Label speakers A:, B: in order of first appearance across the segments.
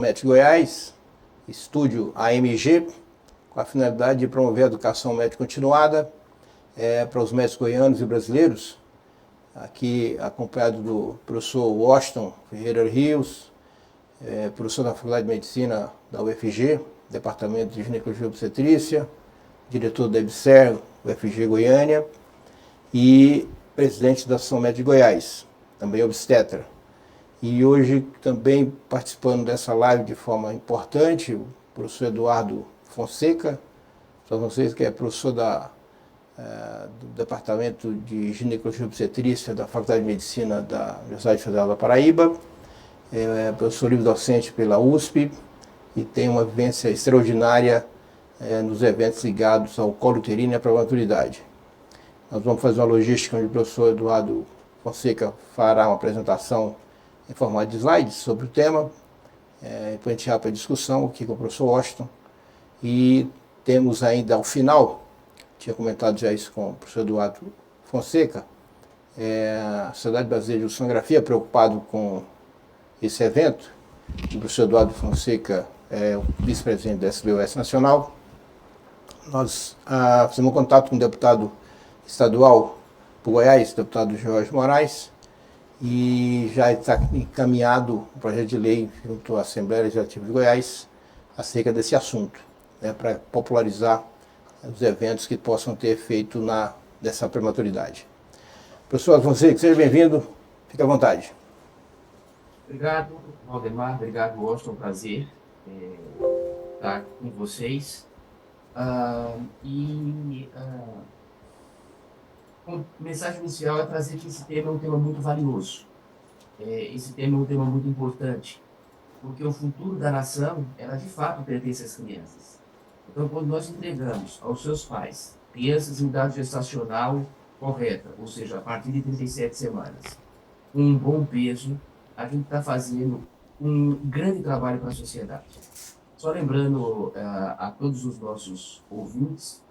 A: Médico Goiás, estúdio AMG, com a finalidade de promover a educação médica continuada para os médicos goianos e brasileiros, aqui acompanhado do professor Washington Ferreira Rios, professor da Faculdade de Medicina da UFG, Departamento de Ginecologia e Obstetrícia, diretor da EBSER, UFG Goiânia, e presidente da Associação Médica de Goiás, também obstetra. E hoje também participando dessa live de forma importante, o professor Eduardo Fonseca, para vocês que é professor do Departamento de Ginecologia e Obstetrícia da Faculdade de Medicina da Universidade Federal da Paraíba, professor livre-docente pela USP e tem uma vivência extraordinária nos eventos ligados ao colo uterino e à prematuridade. Nós vamos fazer uma logística onde o professor Eduardo Fonseca fará uma apresentação em formato de slides sobre o tema, depois a gente vai para a discussão aqui com o professor Washington, e temos ainda ao final, tinha comentado já isso com o professor Eduardo Fonseca, a Sociedade Brasileira de Ultrassonografia, preocupado com esse evento, o professor Eduardo Fonseca é o vice-presidente da SBOS Nacional. Nós fizemos contato com o deputado estadual por Goiás, deputado Jorge Moraes, e já está encaminhado um projeto de lei junto à Assembleia Legislativa de Goiás acerca desse assunto, para popularizar os eventos que possam ter efeito dessa prematuridade. Professor Fonseca, seja bem-vindo, fique à vontade.
B: Obrigado, Valdemar, obrigado, Washington, prazer estar com vocês. A mensagem inicial é trazer que esse tema é um tema muito valioso. Esse tema é um tema muito importante, porque o futuro da nação, ela de fato pertence às crianças. Então, quando nós entregamos aos seus pais crianças em idade gestacional correta, ou seja, a partir de 37 semanas, com um bom peso, a gente está fazendo um grande trabalho para a sociedade. Só lembrando a todos os nossos ouvintes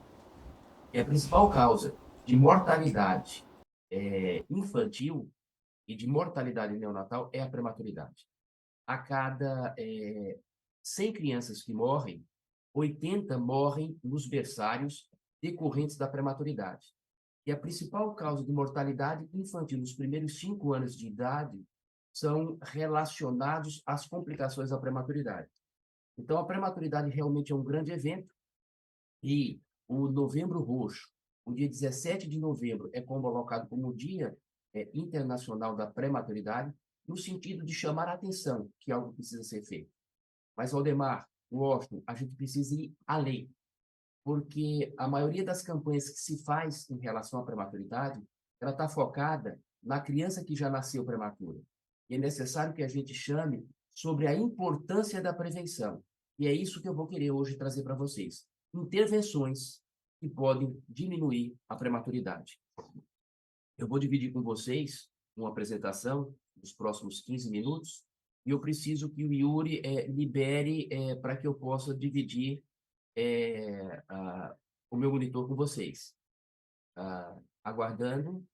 B: que a principal causa de mortalidade infantil e de mortalidade neonatal é a prematuridade. A cada 100 crianças que morrem, 80 morrem nos berçários decorrentes da prematuridade. E a principal causa de mortalidade infantil nos primeiros 5 anos de idade são relacionados às complicações da prematuridade. Então, a prematuridade realmente é um grande evento e o Novembro Roxo, o dia 17 de novembro, é colocado como o Dia Internacional da Prematuridade, no sentido de chamar a atenção que algo precisa ser feito. Mas, Valdemar, Washington, a gente precisa ir além, porque a maioria das campanhas que se faz em relação à prematuridade, ela está focada na criança que já nasceu prematura. E é necessário que a gente chame sobre a importância da prevenção. E é isso que eu vou querer hoje trazer para vocês. Intervenções que podem diminuir a prematuridade. Eu vou dividir com vocês uma apresentação nos próximos 15 minutos e eu preciso que o Yuri libere para que eu possa dividir o meu monitor com vocês. Aguardando.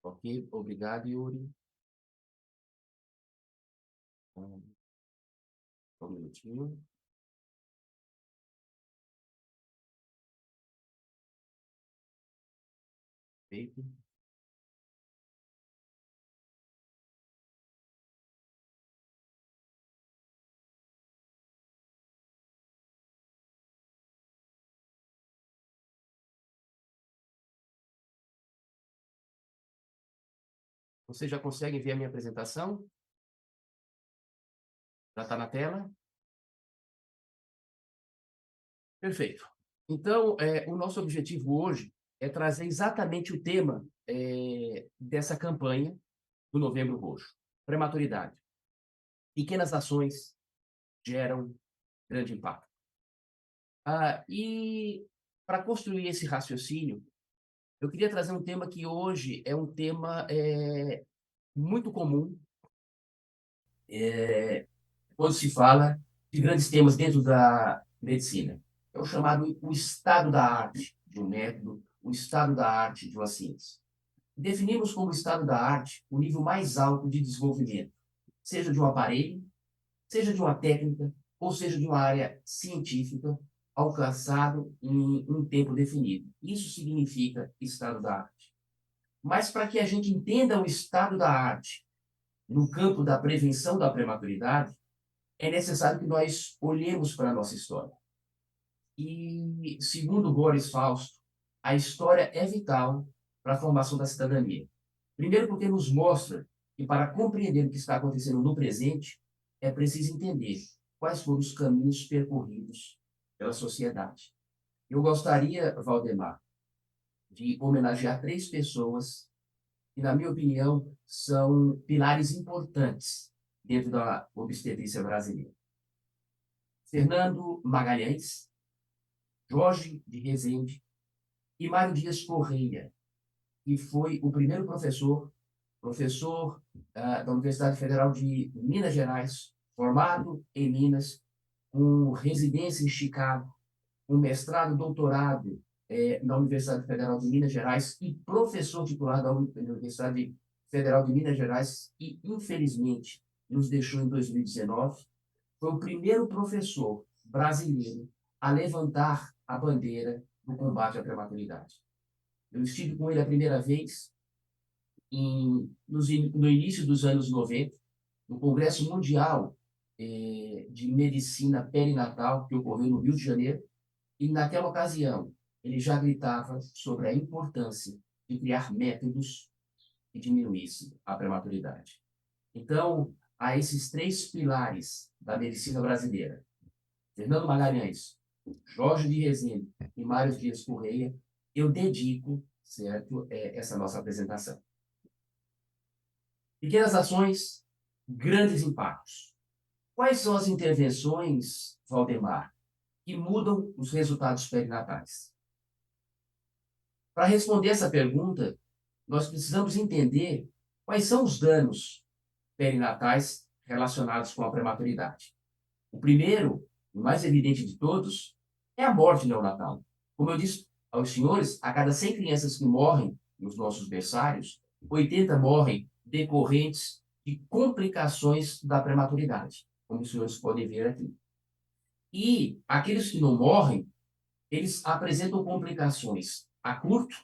B: Ok, obrigado, Yuri. Um minutinho. Feito. Vocês já conseguem ver a minha apresentação? Já está na tela? Perfeito. Então, o nosso objetivo hoje é trazer exatamente o tema dessa campanha do Novembro Roxo. Prematuridade. Pequenas ações geram grande impacto. E para construir esse raciocínio, eu queria trazer um tema que hoje é um tema muito comum quando se fala de grandes temas dentro da medicina. É o chamado o estado da arte de um método, o estado da arte de uma ciência. Definimos como estado da arte o nível mais alto de desenvolvimento. seja de um aparelho, seja de uma técnica, ou seja de uma área científica, alcançado em um tempo definido. Isso significa estado da arte. Mas para que a gente entenda o estado da arte no campo da prevenção da prematuridade, é necessário que nós olhemos para a nossa história. E, segundo Boris Fausto, a história é vital para a formação da cidadania. Primeiro, porque nos mostra que, para compreender o que está acontecendo no presente, é preciso entender quais foram os caminhos percorridos pela sociedade. Eu gostaria, Valdemar, de homenagear 3 pessoas que, na minha opinião, são pilares importantes dentro da obstetrícia brasileira. Fernando Magalhães, Jorge de Rezende e Mário Dias Correia, que foi o primeiro professor da Universidade Federal de Minas Gerais, formado em Minas, com residência em Chicago, com mestrado, doutorado na Universidade Federal de Minas Gerais e professor titular da Universidade Federal de Minas Gerais e, infelizmente, nos deixou em 2019, foi o primeiro professor brasileiro a levantar a bandeira do combate à prematuridade. Eu estive com ele a primeira vez no início dos anos 90, no Congresso Mundial de Medicina Perinatal, que ocorreu no Rio de Janeiro, e naquela ocasião ele já gritava sobre a importância de criar métodos que diminuíssem a prematuridade. Então, a esses 3 pilares da medicina brasileira, Fernando Magalhães, Jorge de Rezende e Mário Dias Correia, eu dedico, certo, essa nossa apresentação. Pequenas ações, grandes impactos. Quais são as intervenções, Valdemar, que mudam os resultados perinatais? Para responder essa pergunta, nós precisamos entender quais são os danos perinatais relacionados com a prematuridade. O primeiro, o mais evidente de todos, é a morte neonatal. Como eu disse aos senhores, a cada 100 crianças que morrem nos nossos berçários, 80 morrem decorrentes de complicações da prematuridade, como os senhores podem ver aqui. E aqueles que não morrem, eles apresentam complicações a curto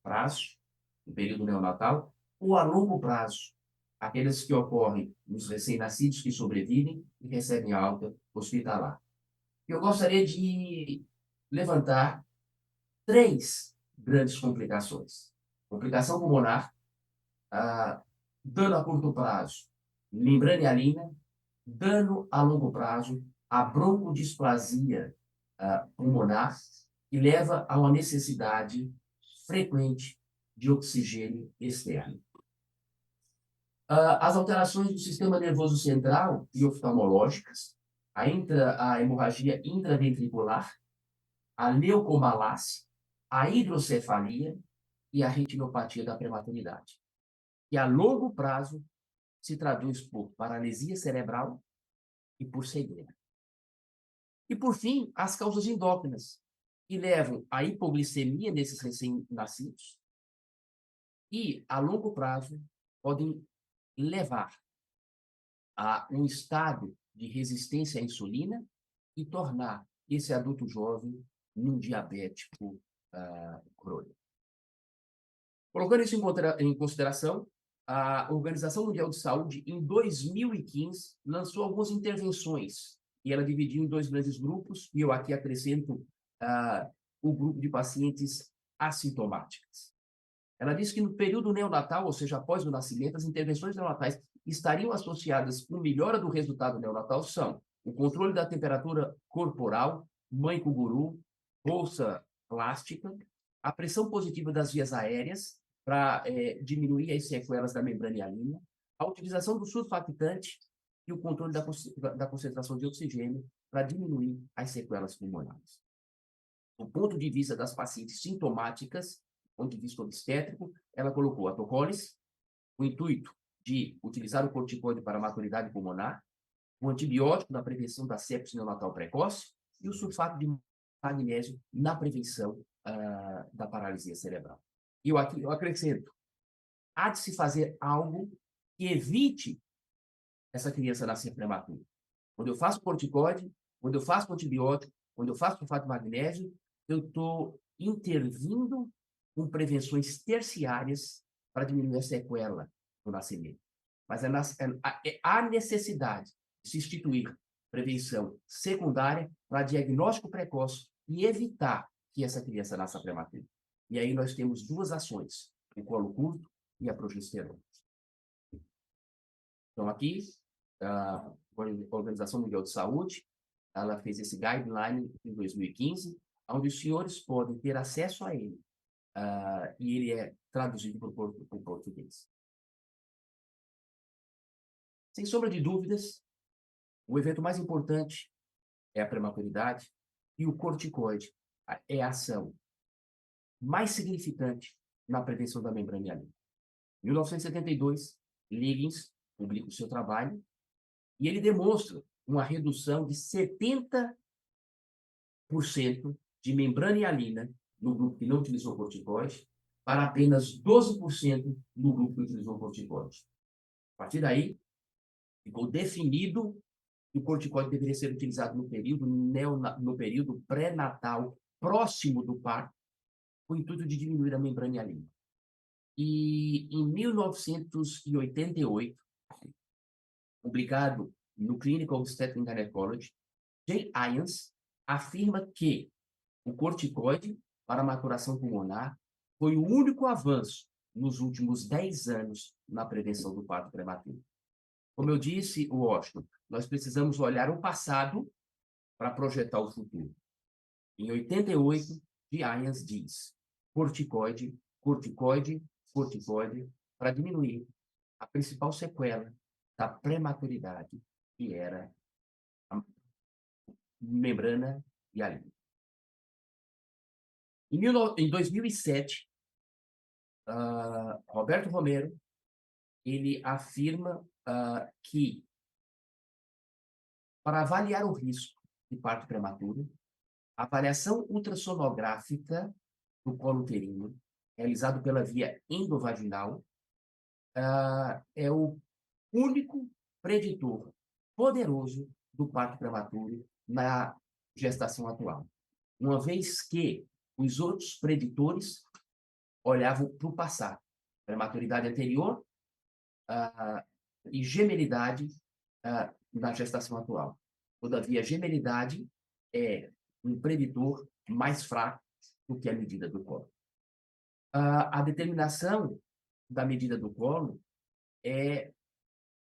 B: prazo, no período neonatal, ou a longo prazo, aqueles que ocorrem nos recém-nascidos que sobrevivem e recebem alta hospitalar. Eu gostaria de levantar 3 grandes complicações. Complicação pulmonar, dano a curto prazo, membrana hialina, dano a longo prazo, a broncodisplasia pulmonar, que leva a uma necessidade frequente de oxigênio externo. As alterações do sistema nervoso central e oftalmológicas, a hemorragia intraventricular, a leucomalácia, a hidrocefalia e a retinopatia da prematuridade, que a longo prazo se traduz por paralisia cerebral e por cegueira. E, por fim, as causas endócrinas, que levam à hipoglicemia nesses recém-nascidos e, a longo prazo, podem levar a um estado de resistência à insulina e tornar esse adulto jovem um diabético crônico. Colocando isso em consideração, a Organização Mundial de Saúde, em 2015, lançou algumas intervenções, e ela dividiu em 2 grandes grupos, e eu aqui acrescento o grupo de pacientes assintomáticas. Ela disse que no período neonatal, ou seja, após o nascimento, as intervenções neonatais estariam associadas com melhora do resultado neonatal são o controle da temperatura corporal, mãe com guru, bolsa plástica, a pressão positiva das vias aéreas para diminuir as sequelas da membrana hialina, a utilização do surfactante e o controle da concentração de oxigênio para diminuir as sequelas pulmonares. Do ponto de vista das pacientes sintomáticas, do ponto de vista obstétrico, ela colocou a tocólise, o intuito de utilizar o corticoide para a maturidade pulmonar, o antibiótico na prevenção da sepse neonatal precoce e o sulfato de magnésio na prevenção da paralisia cerebral. E eu acrescento, há de se fazer algo que evite essa criança nascer prematura. Quando eu faço corticoide, quando eu faço antibiótico, quando eu faço sulfato de magnésio, eu estou intervindo com prevenções terciárias para diminuir a sequela do nascimento. Mas há necessidade de se instituir prevenção secundária para diagnóstico precoce e evitar que essa criança nasça prematura. E aí nós temos duas ações, o colo curto e a progesterona. Então, aqui, a Organização Mundial de Saúde, ela fez esse guideline em 2015, onde os senhores podem ter acesso a ele. E ele é traduzido para o português. Sem sombra de dúvidas, o evento mais importante é a prematuridade e o corticoide é a ação mais significante na prevenção da membrana hialina. Em 1972, Liggins publica o seu trabalho e ele demonstra uma redução de 70% de membrana hialina no grupo que não utilizou corticoide para apenas 12% no grupo que utilizou corticoide. A partir daí, ficou definido que o corticoide deveria ser utilizado no período pré-natal, próximo do parto, com o intuito de diminuir a membrana hialina. E em 1988, publicado no Clinical Obstetrics and Gynecology, Jay Irons afirma que o corticoide para maturação pulmonar foi o único avanço nos últimos 10 anos na prevenção do parto prematuro. Como eu disse, Washington, nós precisamos olhar o passado para projetar o futuro. Em 88, Irons diz: corticoide, corticoide, corticoide, para diminuir a principal sequela da prematuridade, que era a membrana hialina. Em 2007, Roberto Romero, ele afirma que, para avaliar o risco de parto prematuro, a avaliação ultrassonográfica do colo uterino, realizado pela via endovaginal, é o único preditor poderoso do parto prematuro na gestação atual. Uma vez que os outros preditores olhavam para o passado, prematuridade anterior e gemelidade na gestação atual. Todavia, a gemelidade é um preditor mais fraco do que a medida do colo. A determinação da medida do colo é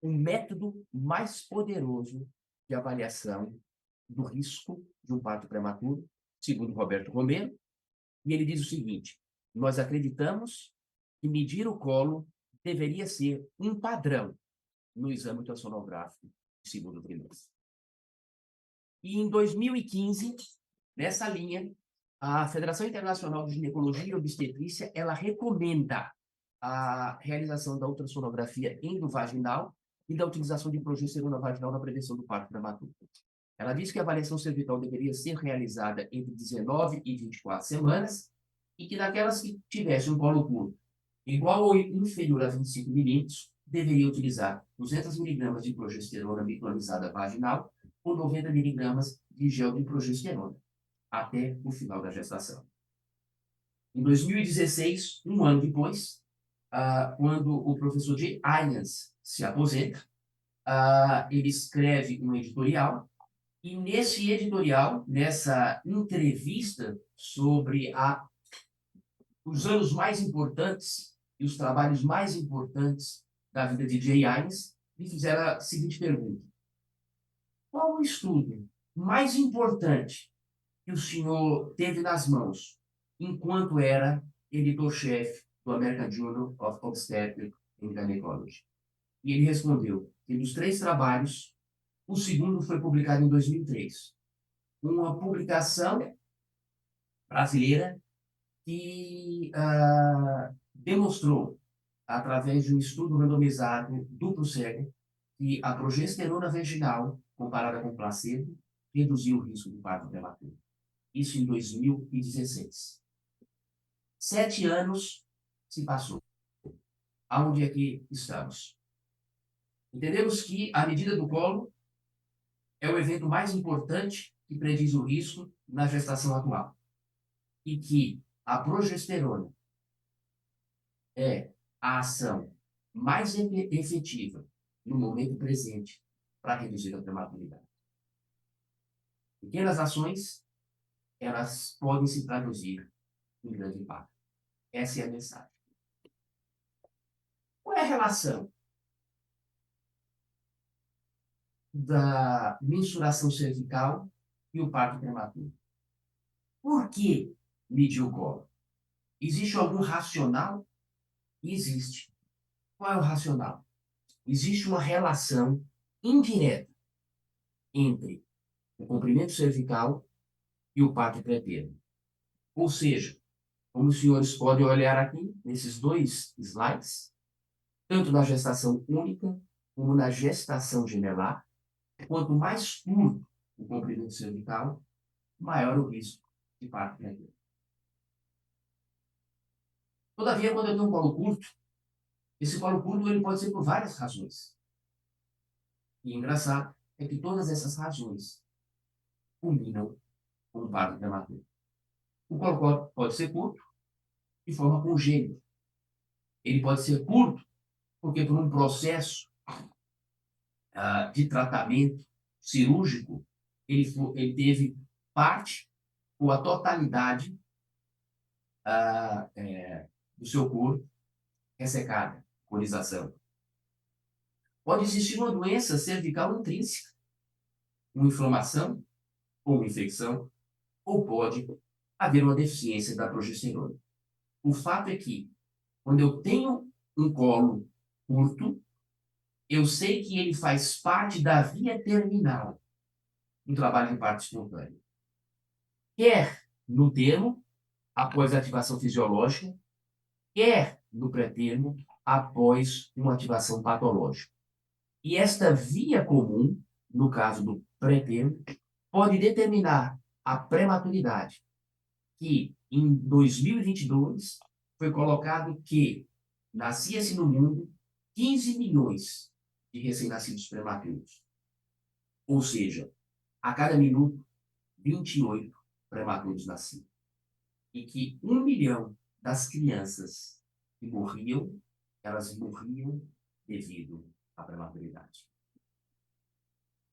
B: um método mais poderoso de avaliação do risco de um parto prematuro, segundo Roberto Romero, e ele diz o seguinte: nós acreditamos que medir o colo deveria ser um padrão no exame ultrassonográfico de segundo trimestre. E em 2015, nessa linha, a Federação Internacional de Ginecologia e Obstetrícia, ela recomenda a realização da ultrassonografia endovaginal e da utilização de progesterona vaginal na prevenção do parto prematuro. Ela diz que a avaliação cervical deveria ser realizada entre 19 e 24 semanas e que naquelas que tivessem um colo curto igual ou inferior a 25 milímetros, deveria utilizar 200 miligramas de progesterona micronizada vaginal ou 90 miligramas de gel de progesterona, até o final da gestação. Em 2016, um ano depois, quando o professor Jay Irons se aposenta, ele escreve um editorial, e nesse editorial, nessa entrevista sobre os anos mais importantes e os trabalhos mais importantes da vida de Jay Irons, me fizeram a seguinte pergunta: qual o estudo mais importante que o senhor teve nas mãos enquanto era editor-chefe do American Journal of Obstetrics and Gynecology? E ele respondeu que dos 3 trabalhos, o segundo foi publicado em 2003. Uma publicação brasileira que demonstrou, através de um estudo randomizado duplo cego, que a progesterona vaginal, comparada com placebo, reduziu o risco de parto prematuro. Isso em 2016. 7 anos se passou. Aonde é que estamos? Entendemos que a medida do colo é o evento mais importante que prediz o risco na gestação atual e que a progesterona é a ação mais efetiva no momento presente para reduzir a prematuridade. Pequenas ações, elas podem se traduzir em grande impacto. Essa é a mensagem. Qual é a relação da mensuração cervical e o parto prematuro? Por que medir o colo? Existe algum racional? Existe. Qual é o racional? Existe uma relação indireta entre o comprimento cervical e o parto pré-termo. Ou seja, como os senhores podem olhar aqui, nesses dois slides, tanto na gestação única como na gestação gemelar, quanto mais curto o comprimento cervical, maior o risco de parto pré-termo. Todavia, quando eu tenho um colo curto, esse colo curto ele pode ser por várias razões. E engraçado é que todas essas razões culminam com o parto prematuro. O colo pode ser curto de forma congênita. Ele pode ser curto porque por um processo de tratamento cirúrgico, ele teve parte ou a totalidade do seu corpo ressecada, corização. Pode existir uma doença cervical intrínseca, uma inflamação ou uma infecção, ou pode haver uma deficiência da progesterona. O fato é que, quando eu tenho um colo curto, eu sei que ele faz parte da via terminal do trabalho de parto espontâneo. Quer no termo, após a ativação fisiológica, quer no pré-termo, após uma ativação patológica. E esta via comum, no caso do pré-termo, pode determinar a prematuridade, que em 2022 foi colocado que nascia-se no mundo 15 milhões de recém-nascidos prematuros. Ou seja, a cada minuto, 28 prematuros nasciam. E que 1 milhão das crianças que morriam, elas morriam devido à prematuridade.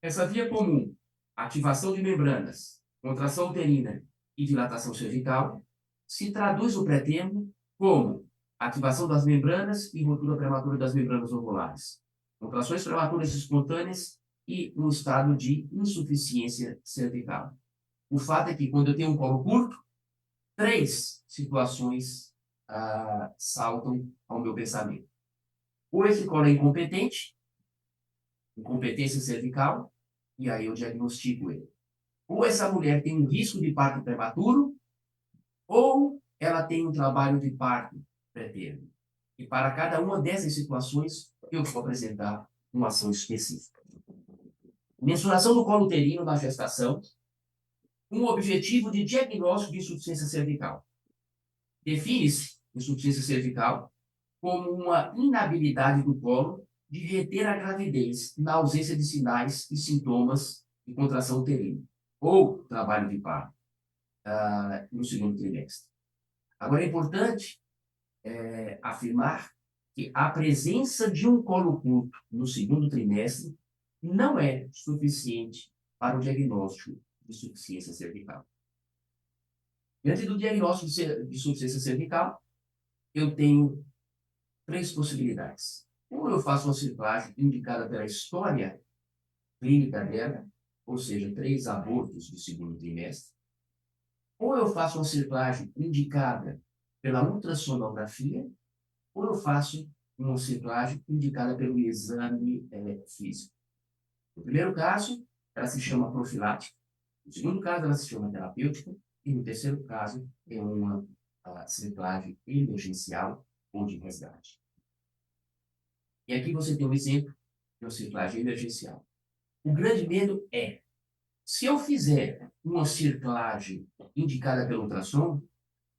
B: Essa via comum, ativação de membranas, contração uterina e dilatação cervical, se traduz no pré-termo como ativação das membranas e ruptura prematura das membranas ovulares, contrações prematuras espontâneas e um estado de insuficiência cervical. O fato é que, quando eu tenho um colo curto, 3 situações saltam ao meu pensamento. Ou esse colo é incompetente, incompetência cervical, e aí eu diagnostico ele. Ou essa mulher tem um risco de parto prematuro, ou ela tem um trabalho de parto pré-termo. E para cada uma dessas situações, eu vou apresentar uma ação específica. Mensuração do colo uterino na gestação, um objetivo de diagnóstico de insuficiência cervical. Define-se insuficiência cervical como uma inabilidade do colo de reter a gravidez na ausência de sinais e sintomas de contração uterina, ou trabalho de parto no segundo trimestre. Agora, é importante afirmar que a presença de um colo curto no segundo trimestre não é suficiente para o diagnóstico de insuficiência cervical. Diante do diagnóstico de insuficiência cervical, eu tenho 3 possibilidades. Ou eu faço uma circunflagem indicada pela história clínica dela, ou seja, 3 abortos do segundo trimestre. Ou eu faço uma circunflagem indicada pela ultrassonografia, ou eu faço uma circunflagem indicada pelo exame físico. No primeiro caso, ela se chama profilática. No segundo caso, ela se chama terapêutica. E no terceiro caso, é uma circunflagem emergencial ou de resgate. E aqui você tem um exemplo de uma circunflagem emergencial. O grande medo é, se eu fizer uma circunflagem indicada pelo ultrassom,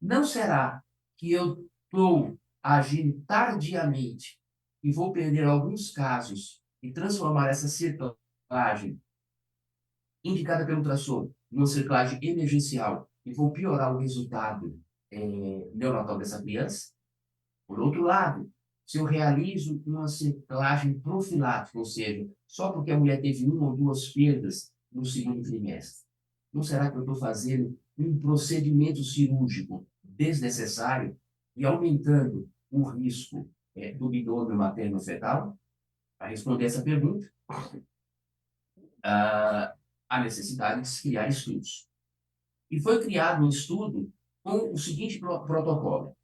B: não será que eu estou agindo tardiamente e vou perder alguns casos e transformar essa cerclagem indicada pelo ultrassom numa cerclagem emergencial e vou piorar o resultado neonatal dessa criança. Por outro lado, se eu realizo uma cerclagem profilática, ou seja, só porque a mulher teve uma ou duas perdas no segundo trimestre, não será que eu estou fazendo um procedimento cirúrgico desnecessário e aumentando o risco do binômio materno-fetal? Para responder essa pergunta, a necessidade de se criar estudos. E foi criado um estudo com o seguinte protocolo.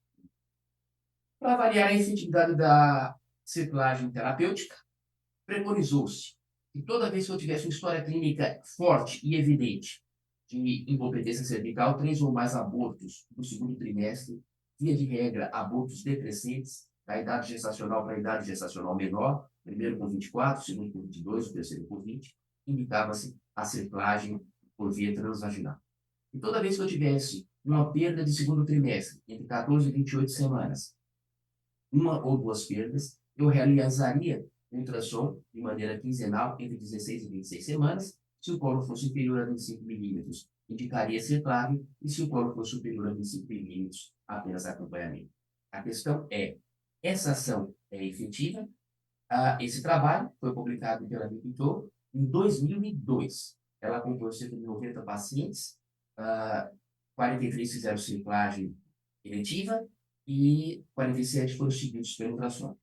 B: Para avaliar a efetividade da cerclagem terapêutica, preconizou-se que toda vez que eu tivesse uma história clínica forte e evidente de incompetência cervical, 3 ou mais abortos no segundo trimestre, via de regra, abortos decrescentes, da idade gestacional para a idade gestacional menor, primeiro com 24, segundo com 22, o terceiro com 20, indicava-se a cerclagem por via transvaginal. E toda vez que eu tivesse uma perda de segundo trimestre, entre 14 e 28 semanas, uma ou duas perdas, eu realizaria ultrassom de maneira quinzenal entre 16 e 26 semanas. Se o colo for superior a 25 milímetros, indicaria cerclagem, e se o colo for superior a 25 milímetros, apenas acompanhamento. A questão é, essa ação é efetiva? Esse trabalho foi publicado pela Mipitô em 2002. Ela acompanhou cerca de 90 pacientes, 43 fizeram cerclagem eletiva e 47 foram seguidos pelo ultrassom.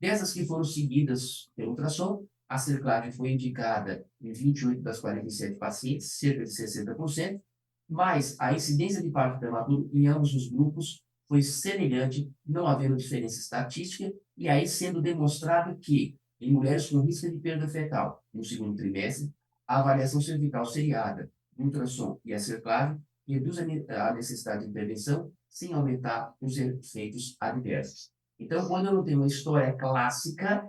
B: Dessas que foram seguidas pelo ultrassom, a cerclagem foi indicada em 28 das 47 pacientes, cerca de 60%, mas a incidência de parto prematuro em ambos os grupos foi semelhante, não havendo diferença estatística, e aí sendo demonstrado que, em mulheres com risco de perda fetal no segundo trimestre, a avaliação cervical seriada, o ultrassom e a cerclagem reduz a necessidade de intervenção sem aumentar os efeitos adversos. Então, quando eu não tenho uma história clássica,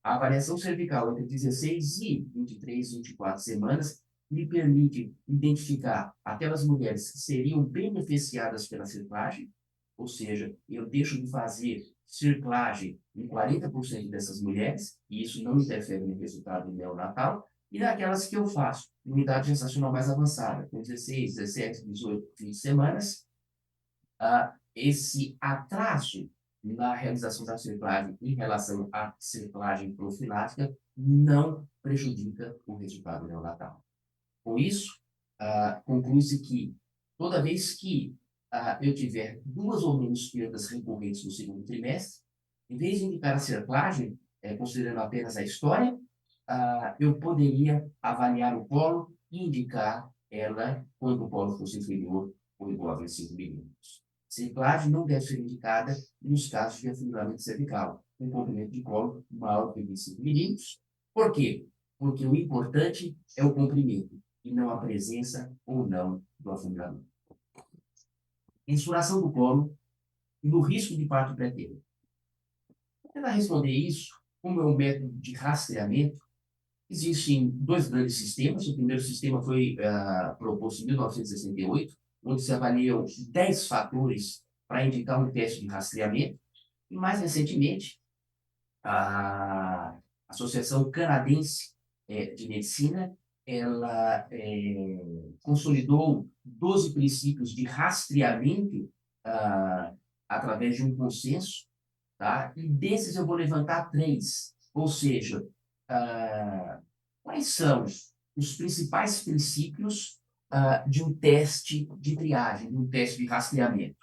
B: a avaliação cervical entre 16 e 23, 24 semanas me permite identificar aquelas mulheres que seriam beneficiadas pela cerclagem, ou seja, eu deixo de fazer cerclagem em 40% dessas mulheres, e isso não interfere no resultado neonatal, e naquelas que eu faço em idade gestacional mais avançada, com 16, 17, 18, 20 semanas, esse atraso na realização da cerclagem em relação à cerclagem profilática não prejudica o resultado neonatal. Com isso, conclui-se que toda vez que eu tiver 2 ou menos perdas recorrentes no segundo trimestre, em vez de indicar a cerclagem, considerando apenas a história, eu poderia avaliar o colo e indicar ela quando o colo fosse inferior ou igual a 25 milímetros. Cerclagem não deve ser indicada nos casos de afunilamento cervical, com comprimento de colo maior que 25 milímetros. Por quê? Porque o importante é o comprimento e não a presença ou não do afunilamento. Mensuração do colo e do risco de parto pré-termo. Para tentar responder isso, como é um método de rastreamento, existem 2 grandes sistemas. O primeiro sistema foi proposto em 1968, onde se avaliam 10 fatores para indicar um teste de rastreamento. E mais recentemente, a Associação Canadense de Medicina, ela consolidou 12 princípios de rastreamento através de um consenso, tá? E desses eu vou levantar 3, ou seja, quais são os principais princípios de um teste de triagem, de um teste de rastreamento?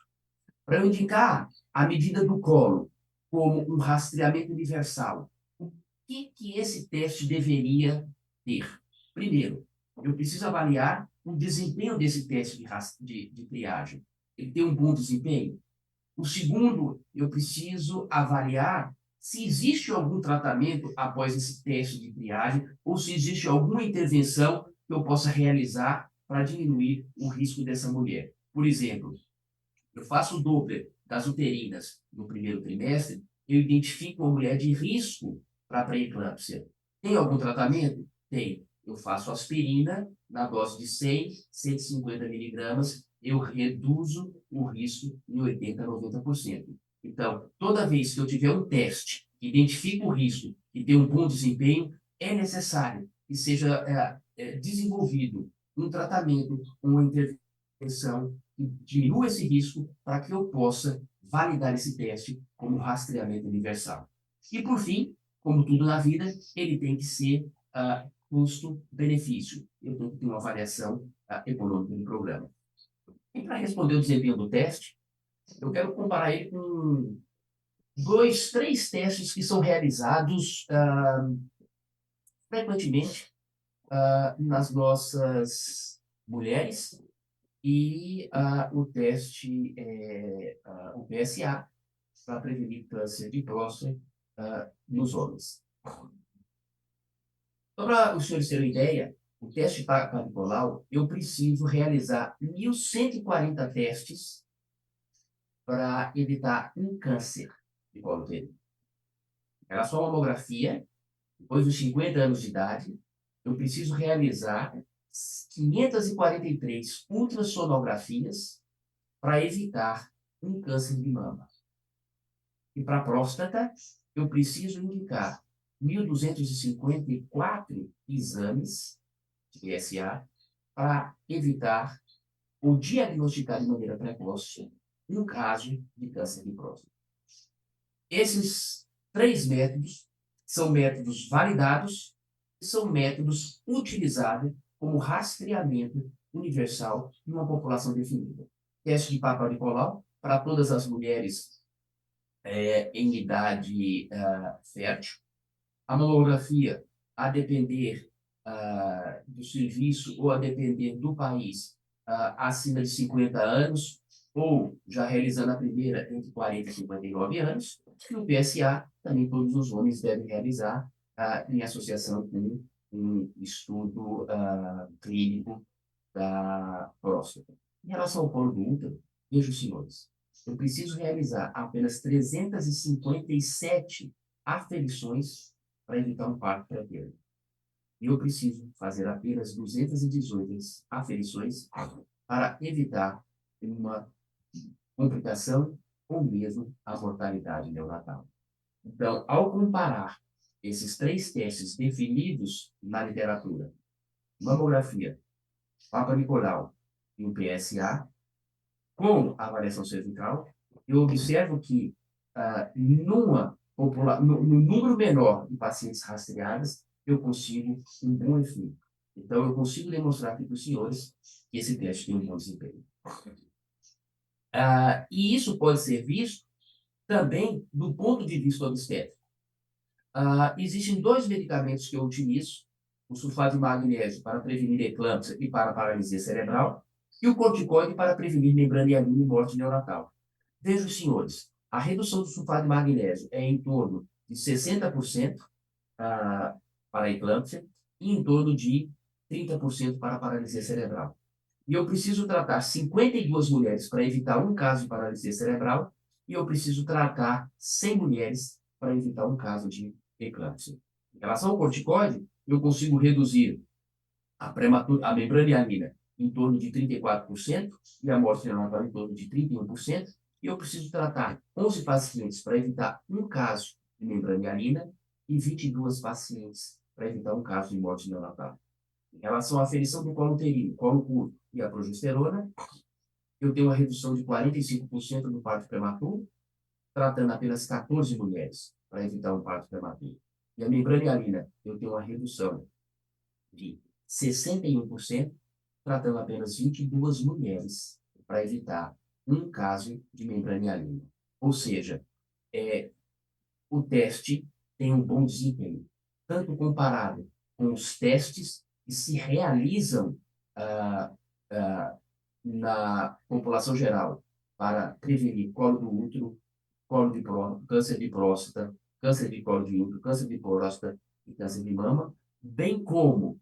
B: Para eu indicar a medida do colo como um rastreamento universal, o que esse teste deveria ter? Primeiro, eu preciso avaliar o desempenho desse teste de triagem. Ele tem um bom desempenho? O segundo, eu preciso avaliar se existe algum tratamento após esse teste de triagem ou se existe alguma intervenção que eu possa realizar para diminuir o risco dessa mulher. Por exemplo, eu faço o Doppler das uterinas no primeiro trimestre, eu identifico uma mulher de risco para pré-eclâmpsia. Tem algum tratamento? Tem. Eu faço aspirina na dose de 100, 150 miligramas, eu reduzo o risco em 80% a 90%. Então, toda vez que eu tiver um teste que identifica o risco e tem um bom desempenho, é necessário que seja desenvolvido um tratamento, uma intervenção que diminua esse risco para que eu possa validar esse teste como rastreamento universal. E, por fim, como tudo na vida, ele tem que ser custo-benefício. Eu tenho que ter uma avaliação econômica do programa. E para responder o desempenho do teste, eu quero comparar ele com três testes que são realizados frequentemente nas nossas mulheres e o teste, o PSA, para prevenir câncer de próstata nos homens. Só para os senhores terem ideia, o teste Papa-Nicolau, eu preciso realizar 1.140 testes para evitar um câncer de colo uterino. Em relação à mamografia, depois dos 50 anos de idade, eu preciso realizar 543 ultrassonografias para evitar um câncer de mama. E para a próstata, eu preciso indicar 1.254 exames de PSA para evitar ou diagnosticar de maneira precoce um caso de câncer de próstata. Esses três métodos são métodos validados e são métodos utilizados como rastreamento universal em uma população definida. Teste de Papa-Nicolau para todas as mulheres em idade fértil. A mamografia, a depender do serviço ou a depender do país, acima de 50 anos, ou já realizando a primeira entre 40 e 59 anos, e o PSA, também todos os homens devem realizar em associação com um estudo clínico da próstata. Em relação ao colo do útero, vejam, senhores, eu preciso realizar apenas 357 aferições para evitar um parto pré-termo. E eu preciso fazer apenas 218 aferições para evitar uma complicação ou mesmo a mortalidade neonatal. Então, ao comparar esses três testes definidos na literatura, mamografia, Papa-Nicolau e o PSA, com a avaliação cervical, eu observo que no número menor de pacientes rastreadas, eu consigo um bom efeito. Então, eu consigo demonstrar aqui para os senhores que esse teste tem um bom desempenho. E isso pode ser visto também do ponto de vista obstétrico. Existem dois medicamentos que eu utilizo, o sulfato de magnésio para prevenir eclâmpsia e para paralisia cerebral, e o corticoide para prevenir membrana hialina e morte neonatal. Vejam, senhores, a redução do sulfato de magnésio é em torno de 60% para a eclâmpsia e em torno de 30% para a paralisia cerebral. E eu preciso tratar 52 mulheres para evitar um caso de paralisia cerebral e eu preciso tratar 100 mulheres para evitar um caso de eclâmpsia. Em relação ao corticoide, eu consigo reduzir a membrana hialina em torno de 34% e a morte neonatal em torno de 31%. E eu preciso tratar 11 pacientes para evitar um caso de membrana hialina e 22 pacientes para evitar um caso de morte neonatal. Em relação à aferição do colo uterino, colo curto e a progesterona, eu tenho uma redução de 45% do parto prematuro, tratando apenas 14 mulheres para evitar um parto prematuro. E a membrana hialina, eu tenho uma redução de 61%, tratando apenas 22 mulheres para evitar um caso de membrana hialina. Ou seja, o teste tem um bom desempenho, tanto comparado com os testes que se realizam na população geral para prevenir colo do útero, câncer de próstata, câncer de colo de útero, câncer de próstata e câncer de mama, bem como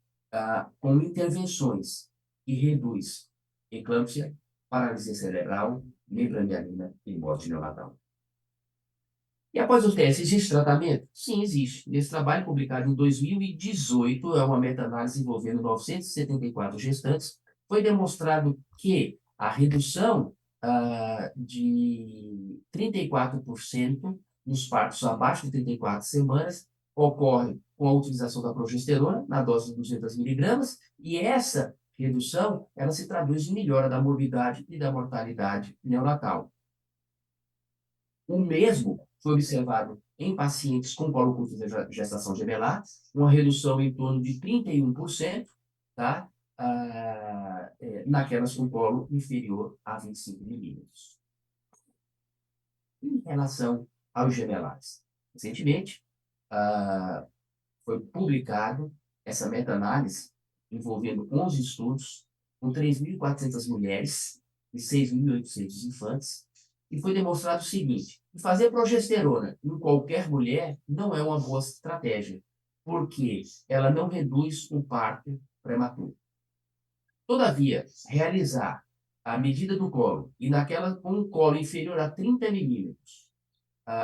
B: com intervenções que reduz eclâmpsia, paralisia cerebral, membrana hialina e morte neonatal. E após o teste, existe tratamento? Sim, existe. Nesse trabalho, publicado em 2018, é uma meta-análise envolvendo 974 gestantes, foi demonstrado que a redução de 34% nos partos abaixo de 34 semanas ocorre com a utilização da progesterona, na dose de 200 miligramas, e essa redução, ela se traduz em melhora da morbidade e da mortalidade neonatal. O mesmo foi observado em pacientes com colo curto de gestação gemelar, uma redução em torno de 31%, tá? Naquelas com colo inferior a 25 milímetros. Em relação aos gemelares, recentemente foi publicado essa meta-análise envolvendo 11 estudos com 3.400 mulheres e 6.800 infantes, e foi demonstrado o seguinte: fazer progesterona em qualquer mulher não é uma boa estratégia, porque ela não reduz o parto prematuro. Todavia, realizar a medida do colo e naquela com um colo inferior a 30 milímetros,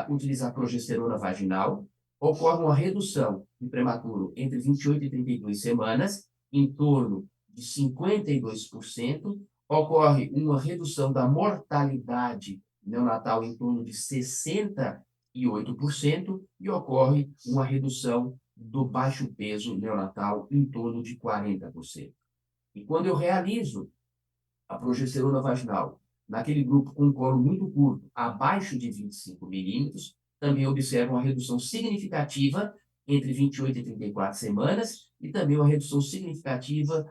B: utilizar progesterona vaginal, ocorre uma redução de prematuro entre 28 e 32 semanas, em torno de 52%, ocorre uma redução da mortalidade neonatal em torno de 68% e ocorre uma redução do baixo peso neonatal em torno de 40%. E quando eu realizo a progesterona vaginal naquele grupo com colo muito curto, abaixo de 25 milímetros, também observa uma redução significativa entre 28 e 34 semanas e também uma redução significativa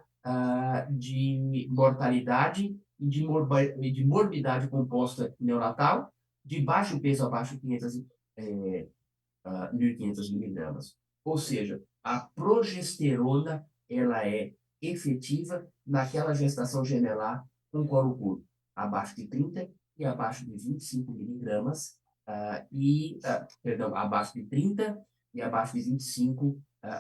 B: de mortalidade e de morbidade composta neonatal, de baixo peso abaixo de 1.500 miligramas. Ou seja, a progesterona ela é efetiva naquela gestação gemelar com colo curto, abaixo de 30 e abaixo de 25 miligramas, abaixo de 30 e abaixo de 25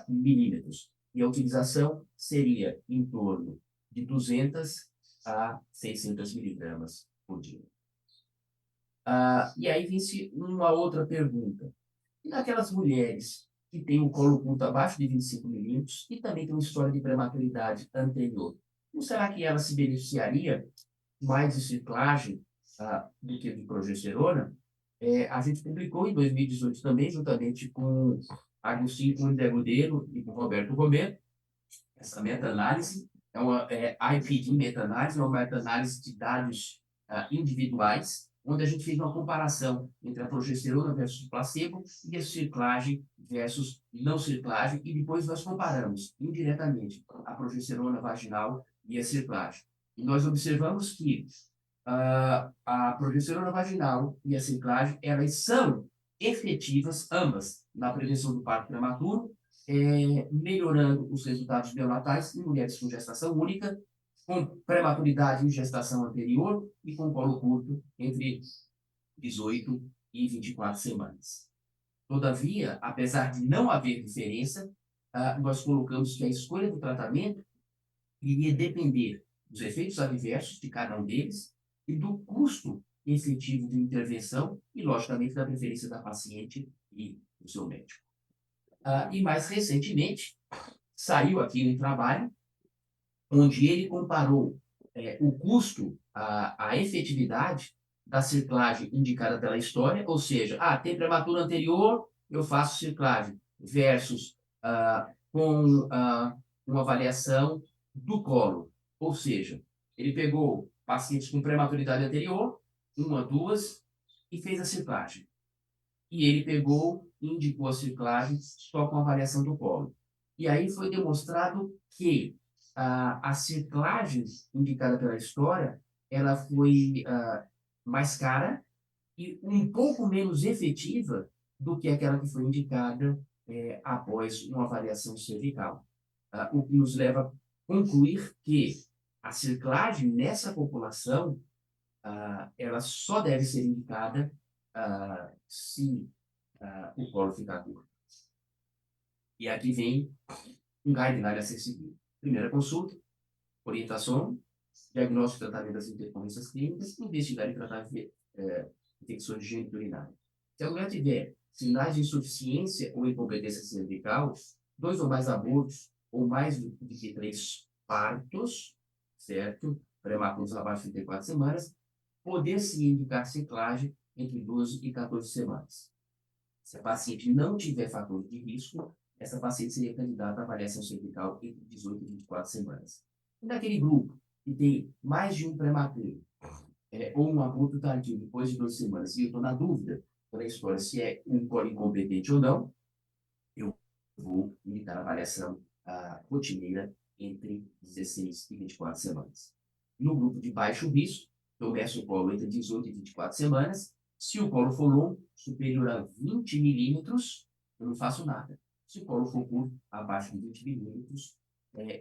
B: milímetros. E a utilização seria em torno de 200 a 600 miligramas por dia. E aí vem-se uma outra pergunta. E naquelas mulheres que têm o colo curto abaixo de 25 milímetros e também têm uma história de prematuridade anterior, não será que ela se beneficiaria mais de ciclagem do que de progesterona? A gente publicou em 2018 também, juntamente com Agostinho Cunha de Agudelo e com Roberto Romero, essa meta-análise. É uma IPD meta-análise, uma meta-análise de dados individuais, onde a gente fez uma comparação entre a progesterona versus placebo e a ciclagem versus não ciclagem, e depois nós comparamos indiretamente a progesterona vaginal e a ciclagem. E nós observamos que a progesterona vaginal e a ciclagem, elas são efetivas, ambas, na prevenção do parto prematuro, melhorando os resultados neonatais em mulheres com gestação única, com prematuridade em gestação anterior e com colo curto entre 18 e 24 semanas. Todavia, apesar de não haver diferença, nós colocamos que a escolha do tratamento iria depender dos efeitos adversos de cada um deles e do custo efetivo de intervenção e, logicamente, da preferência da paciente e do seu médico. E mais recentemente, saiu aqui um trabalho onde ele comparou o custo, a efetividade da ciclagem indicada pela história, ou seja, tem prematuro anterior, eu faço ciclagem, versus com uma avaliação do colo. Ou seja, ele pegou pacientes com prematuridade anterior, uma, duas, e fez a ciclagem. E ele pegou e indicou a ciclagem só com a avaliação do colo. E aí foi demonstrado que a ciclagem indicada pela história, ela foi mais cara e um pouco menos efetiva do que aquela que foi indicada após uma avaliação cervical. O que nos leva a concluir que a ciclagem nessa população, ela só deve ser indicada se o colo ficar curto. E aqui vem um guideline a ser seguido. Primeira consulta, orientação, diagnóstico e tratamento das intercorrências clínicas, investigar e tratar infecções geniturinárias. Se a mulher tiver sinais de insuficiência ou incompetência cervical, 2 ou mais abortos, ou mais do que 3 partos, certo? Prematuros abaixo de 34 semanas, poder-se indicar ciclagem entre 12 e 14 semanas. Se a paciente não tiver fatores de risco, essa paciente seria candidata à avaliação cervical entre 18 e 24 semanas. E naquele grupo que tem mais de um prematuro, ou um aborto tardio depois de 12 semanas, e eu estou na dúvida pela história se é um colo incompetente ou não, eu vou indicar a avaliação rotineira entre 16 e 24 semanas. No grupo de baixo risco, eu meço o colo entre 18 e 24 semanas. Se o colo for longo, superior a 20 milímetros, eu não faço nada. Se o colo for curto, abaixo de 20 milímetros,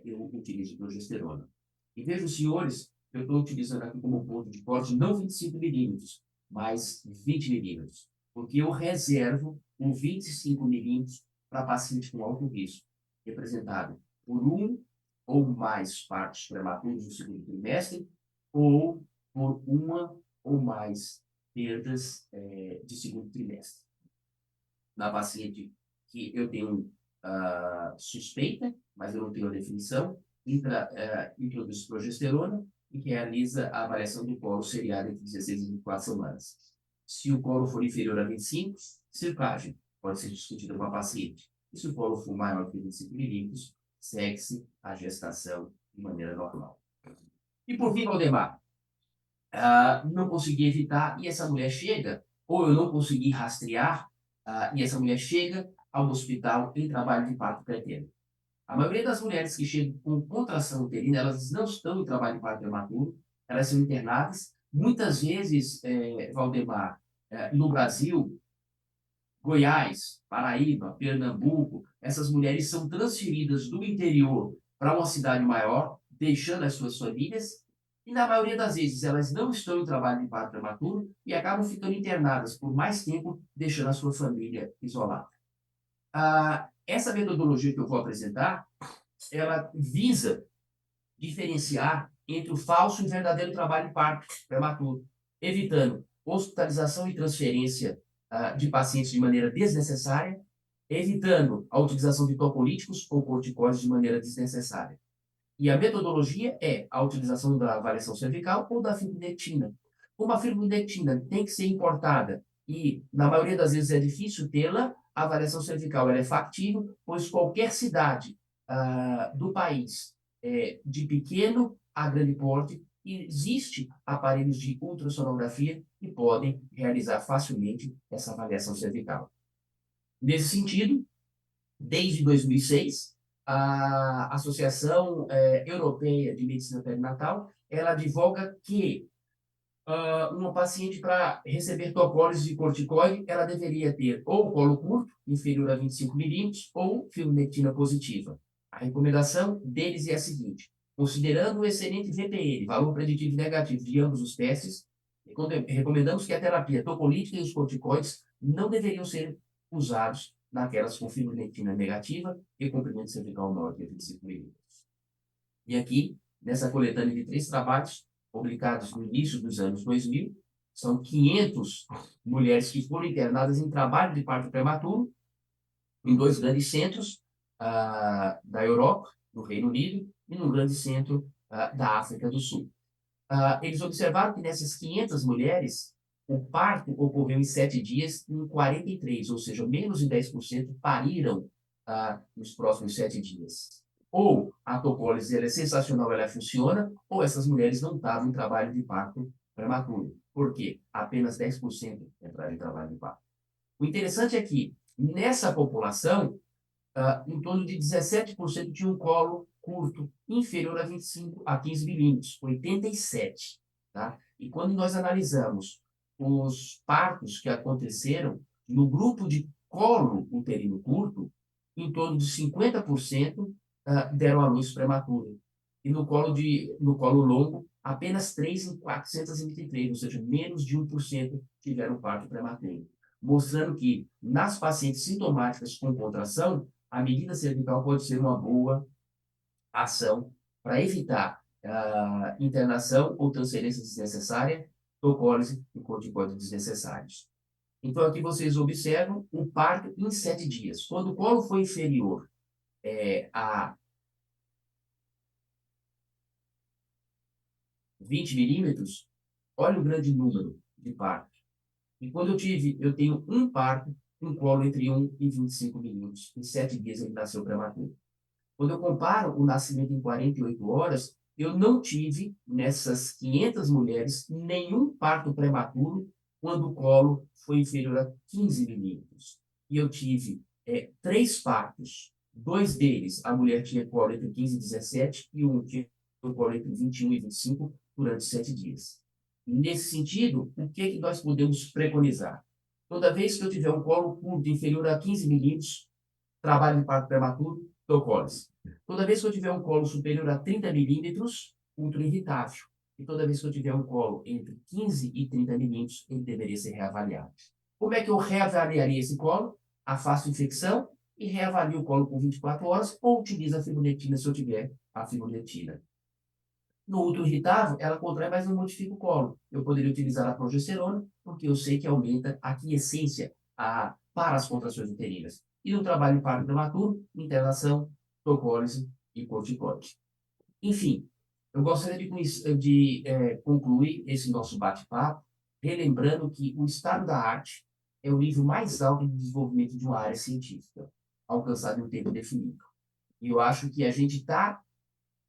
B: eu utilizo progesterona. E vejo, senhores, eu estou utilizando aqui como ponto de corte não 25 milímetros, mas 20 milímetros, porque eu reservo um 25 milímetros para paciente com alto risco, representado por um ou mais partos prematuros no segundo trimestre, ou por uma ou mais perdas de segundo trimestre. Na paciente que eu tenho suspeita, mas eu não tenho a definição, introduz progesterona e realiza a avaliação do colo seriado entre 16 e 24 semanas. Se o colo for inferior a 25, circlagem pode ser discutida com a paciente. E se o colo for maior que 25 milímetros, segue-se a gestação de maneira normal. E por fim, Valdemar, não consegui evitar e essa mulher chega, ou eu não consegui rastrear, e essa mulher chega ao hospital em trabalho de parto pretérito. A maioria das mulheres que chegam com contração uterina, elas não estão em trabalho de parto prematuro, elas são internadas. Muitas vezes, Valdemar, no Brasil, Goiás, Paraíba, Pernambuco, essas mulheres são transferidas do interior para uma cidade maior, deixando as suas famílias, e na maioria das vezes elas não estão em trabalho de parto prematuro e acabam ficando internadas por mais tempo, deixando a sua família isolada. Essa metodologia que eu vou apresentar, ela visa diferenciar entre o falso e o verdadeiro trabalho de parto prematuro, evitando hospitalização e transferência de pacientes de maneira desnecessária, evitando a utilização de topolíticos ou corticóides de maneira desnecessária. E a metodologia é a utilização da avaliação cervical ou da fibronectina. Como a fibronectina tem que ser importada e, na maioria das vezes, é difícil tê-la, a avaliação cervical ela é factível, pois qualquer cidade do país, de pequeno a grande porte, existe aparelhos de ultrassonografia que podem realizar facilmente essa avaliação cervical. Nesse sentido, desde 2006, a Associação Europeia de Medicina Perinatal, ela advoga que uma paciente, para receber topólise de corticoide, ela deveria ter ou colo curto, inferior a 25 milímetros, ou fibronectina positiva. A recomendação deles é a seguinte: considerando o excelente VPN, valor preditivo negativo de ambos os testes, recomendamos que a terapia topolítica e os corticoides não deveriam ser usados naquelas com fibronectina negativa e comprimento cervical maior que 25 milímetros. E aqui, nessa coletânea de 3 trabalhos, publicados no início dos anos 2000, são 500 mulheres que foram internadas em trabalho de parto prematuro em 2 grandes centros da Europa, no Reino Unido, e num grande centro da África do Sul. Eles observaram que nessas 500 mulheres, o parto ocorreu em 7 dias e em 43, ou seja, menos de 10% pariram nos próximos 7 dias. Ou a topólise ela é sensacional, ela funciona, ou essas mulheres não estavam em trabalho de parto prematuro. Por quê? Apenas 10% entraram em trabalho de parto. O interessante é que, nessa população, em torno de 17% tinha um colo curto, inferior a 25 a 15 milímetros, 87. Tá? E quando nós analisamos os partos que aconteceram no grupo de colo uterino curto, em torno de 50% deram à luz prematuro. E no colo longo, apenas 3 em 423, ou seja, menos de 1% tiveram parto prematuro. Mostrando que, nas pacientes sintomáticas com contração, a medida cervical pode ser uma boa ação para evitar internação ou transferência desnecessária, topólise e corticoides desnecessários. Então, aqui vocês observam o parto em 7 dias. Quando o colo for inferior a 20 milímetros, olha o grande número de partos. E quando eu tenho um parto um colo entre 1 e 25 milímetros. Em 7 dias ele nasceu prematuro. Quando eu comparo o nascimento em 48 horas, eu não tive, nessas 500 mulheres, nenhum parto prematuro quando o colo foi inferior a 15 milímetros. E eu tive 3 partos. 2 deles, a mulher tinha colo entre 15 e 17, e um tinha colo entre 21 e 25 durante 7 dias. Nesse sentido, o que nós podemos preconizar? Toda vez que eu tiver um colo curto inferior a 15 milímetros, trabalho de parto prematuro, tocolis. Toda vez que eu tiver um colo superior a 30 milímetros, ultra irritável. E toda vez que eu tiver um colo entre 15 e 30 milímetros, ele deveria ser reavaliado. Como é que eu reavaliaria esse colo? Afasto a infecção e reavalio o colo por 24 horas ou utilizo a fibronectina se eu tiver a fibronectina. No útero irritável, ela contrai, mas não modifica o colo. Eu poderia utilizar a progesterona, porque eu sei que aumenta a quiescência para as contrações uterinas. E no trabalho de parto prematuro, internação, tocólise e corticoide. Enfim, eu gostaria de concluir esse nosso bate-papo, relembrando que o estado da arte é o nível mais alto de desenvolvimento de uma área científica, alcançado em um tempo definido. E eu acho que a gente está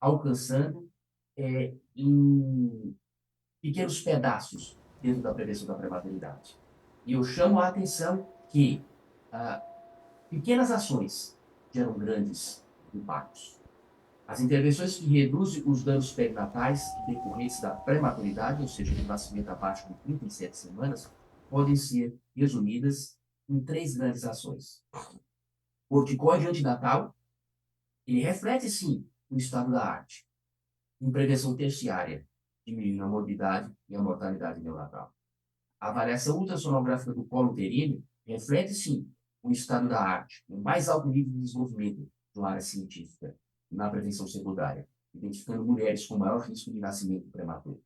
B: alcançando em pequenos pedaços dentro da prevenção da prematuridade. E eu chamo a atenção que ah, pequenas ações geram grandes impactos. As intervenções que reduzem os danos perinatais decorrentes da prematuridade, ou seja, do nascimento abaixo de 37 semanas, podem ser resumidas em 3 grandes ações. O corticoide antinatal, ele reflete, sim, o estado da arte. Em prevenção terciária, diminuindo a morbidade e a mortalidade neonatal. A avaliação ultrassonográfica do colo uterino reflete, sim, o estado da arte, o mais alto nível de desenvolvimento de uma área científica na prevenção secundária, identificando mulheres com maior risco de nascimento prematuro.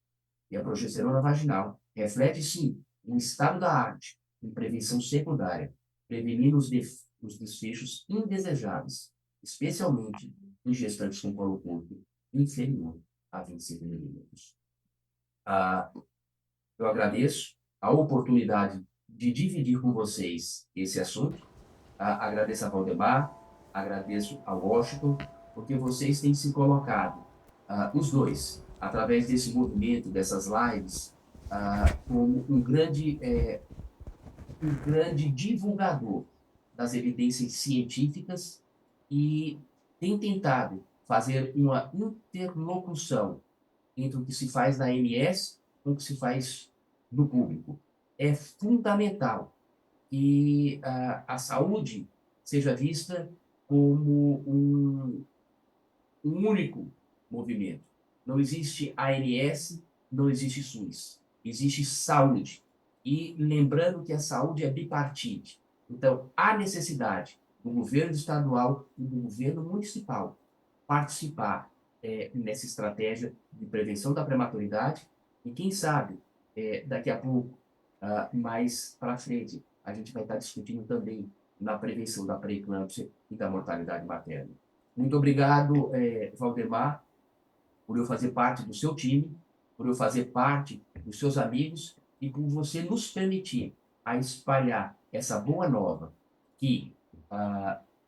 B: E a progesterona vaginal reflete, sim, o estado da arte em prevenção secundária, prevenindo os desfechos indesejáveis, especialmente em gestantes com colo curto inferior a 25 milímetros. Eu agradeço a oportunidade de dividir com vocês esse assunto. Agradeço a Valdemar, agradeço a Washington, porque vocês têm se colocado, os dois, através desse movimento, dessas lives, como um grande divulgador das evidências científicas e tem tentado fazer uma interlocução entre o que se faz na MS com o que se faz no público. É fundamental que a saúde seja vista como um único movimento. Não existe ANS, não existe SUS. Existe saúde. E lembrando que a saúde é bipartite. Então, há necessidade do governo estadual e do governo municipal participar nessa estratégia de prevenção da prematuridade e, quem sabe, daqui a pouco, mais para frente, a gente vai estar discutindo também na prevenção da pré-eclâmpsia e da mortalidade materna. Muito obrigado, Valdemar, por eu fazer parte do seu time, por eu fazer parte dos seus amigos e por você nos permitir a espalhar essa boa nova que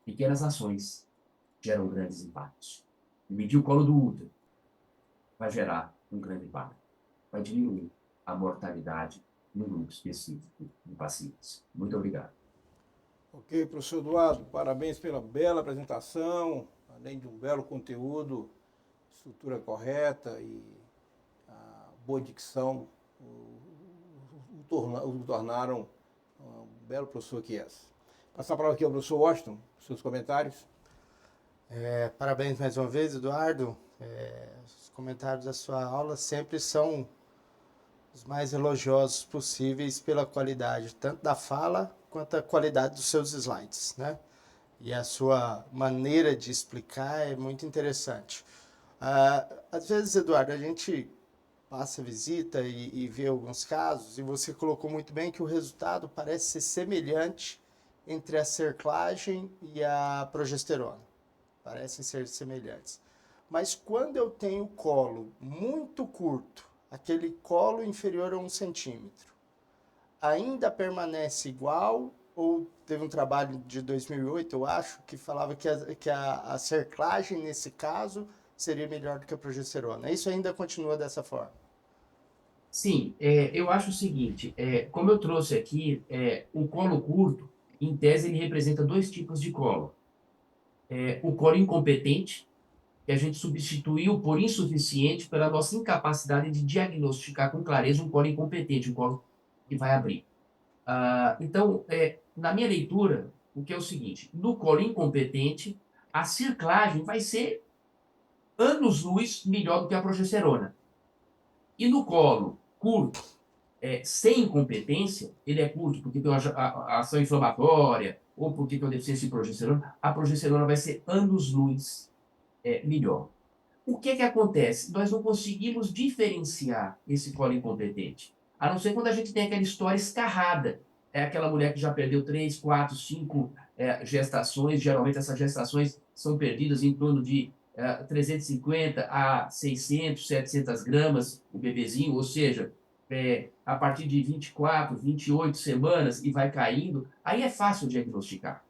B: pequenas ações geram grandes impactos. Medir o colo do útero vai gerar um grande impacto. Vai diminuir a mortalidade no grupo específico de pacientes. Muito obrigado.
A: Ok, professor Eduardo, parabéns pela bela apresentação, além de um belo conteúdo, estrutura correta e a boa dicção o tornaram um belo professor que é. Passar a palavra aqui ao professor Washington, seus comentários.
C: Parabéns mais uma vez, Eduardo. Os comentários da sua aula sempre são os mais elogiosos possíveis pela qualidade, tanto da fala quanto a qualidade dos seus slides, né? E a sua maneira de explicar é muito interessante. Às vezes, Eduardo, a gente passa visita e vê alguns casos, e você colocou muito bem que o resultado parece ser semelhante entre a cerclagem e a progesterona. Parecem ser semelhantes. Mas quando eu tenho colo muito curto, aquele colo inferior a 1 centímetro, ainda permanece igual ou teve um trabalho de 2008, eu acho, que falava que a cerclagem, nesse caso, seria melhor do que a progesterona. Isso ainda continua dessa forma?
B: Sim, eu acho o seguinte, como eu trouxe aqui, o colo curto, em tese, ele representa dois tipos de colo. O colo incompetente, que a gente substituiu por insuficiente pela nossa incapacidade de diagnosticar com clareza um colo incompetente, um colo que vai abrir. Então, na minha leitura, o que é o seguinte, no colo incompetente, a circlagem vai ser anos-luz melhor do que a progesterona. E no colo curto, sem incompetência, ele é curto porque tem a ação inflamatória ou porque tem uma deficiência de progesterona, a progesterona vai ser anos-luz melhor. O que que acontece? Nós não conseguimos diferenciar esse colo incompetente. A não ser quando a gente tem aquela história escarrada. É aquela mulher que já perdeu 3, 4, 5 gestações. Geralmente essas gestações são perdidas em torno de 350 a 600, 700 gramas o bebezinho. Ou seja, a partir de 24, 28 semanas e vai caindo. Aí é fácil diagnosticar.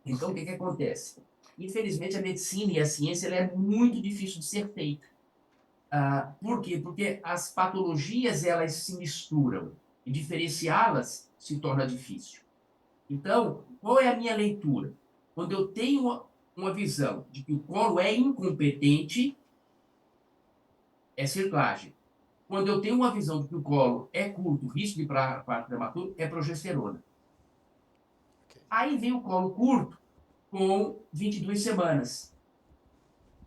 B: Então, o que que acontece? Infelizmente, a medicina e a ciência ela é muito difícil de ser feita. Por quê? Porque as patologias elas se misturam e diferenciá-las se torna difícil. Então, qual é a minha leitura? Quando eu tenho uma visão de que o colo é incompetente, é circlagem. Quando eu tenho uma visão de que o colo é curto, risco de parto prematuro, é progesterona.
C: Ok.
B: Aí vem o colo curto com 22 semanas.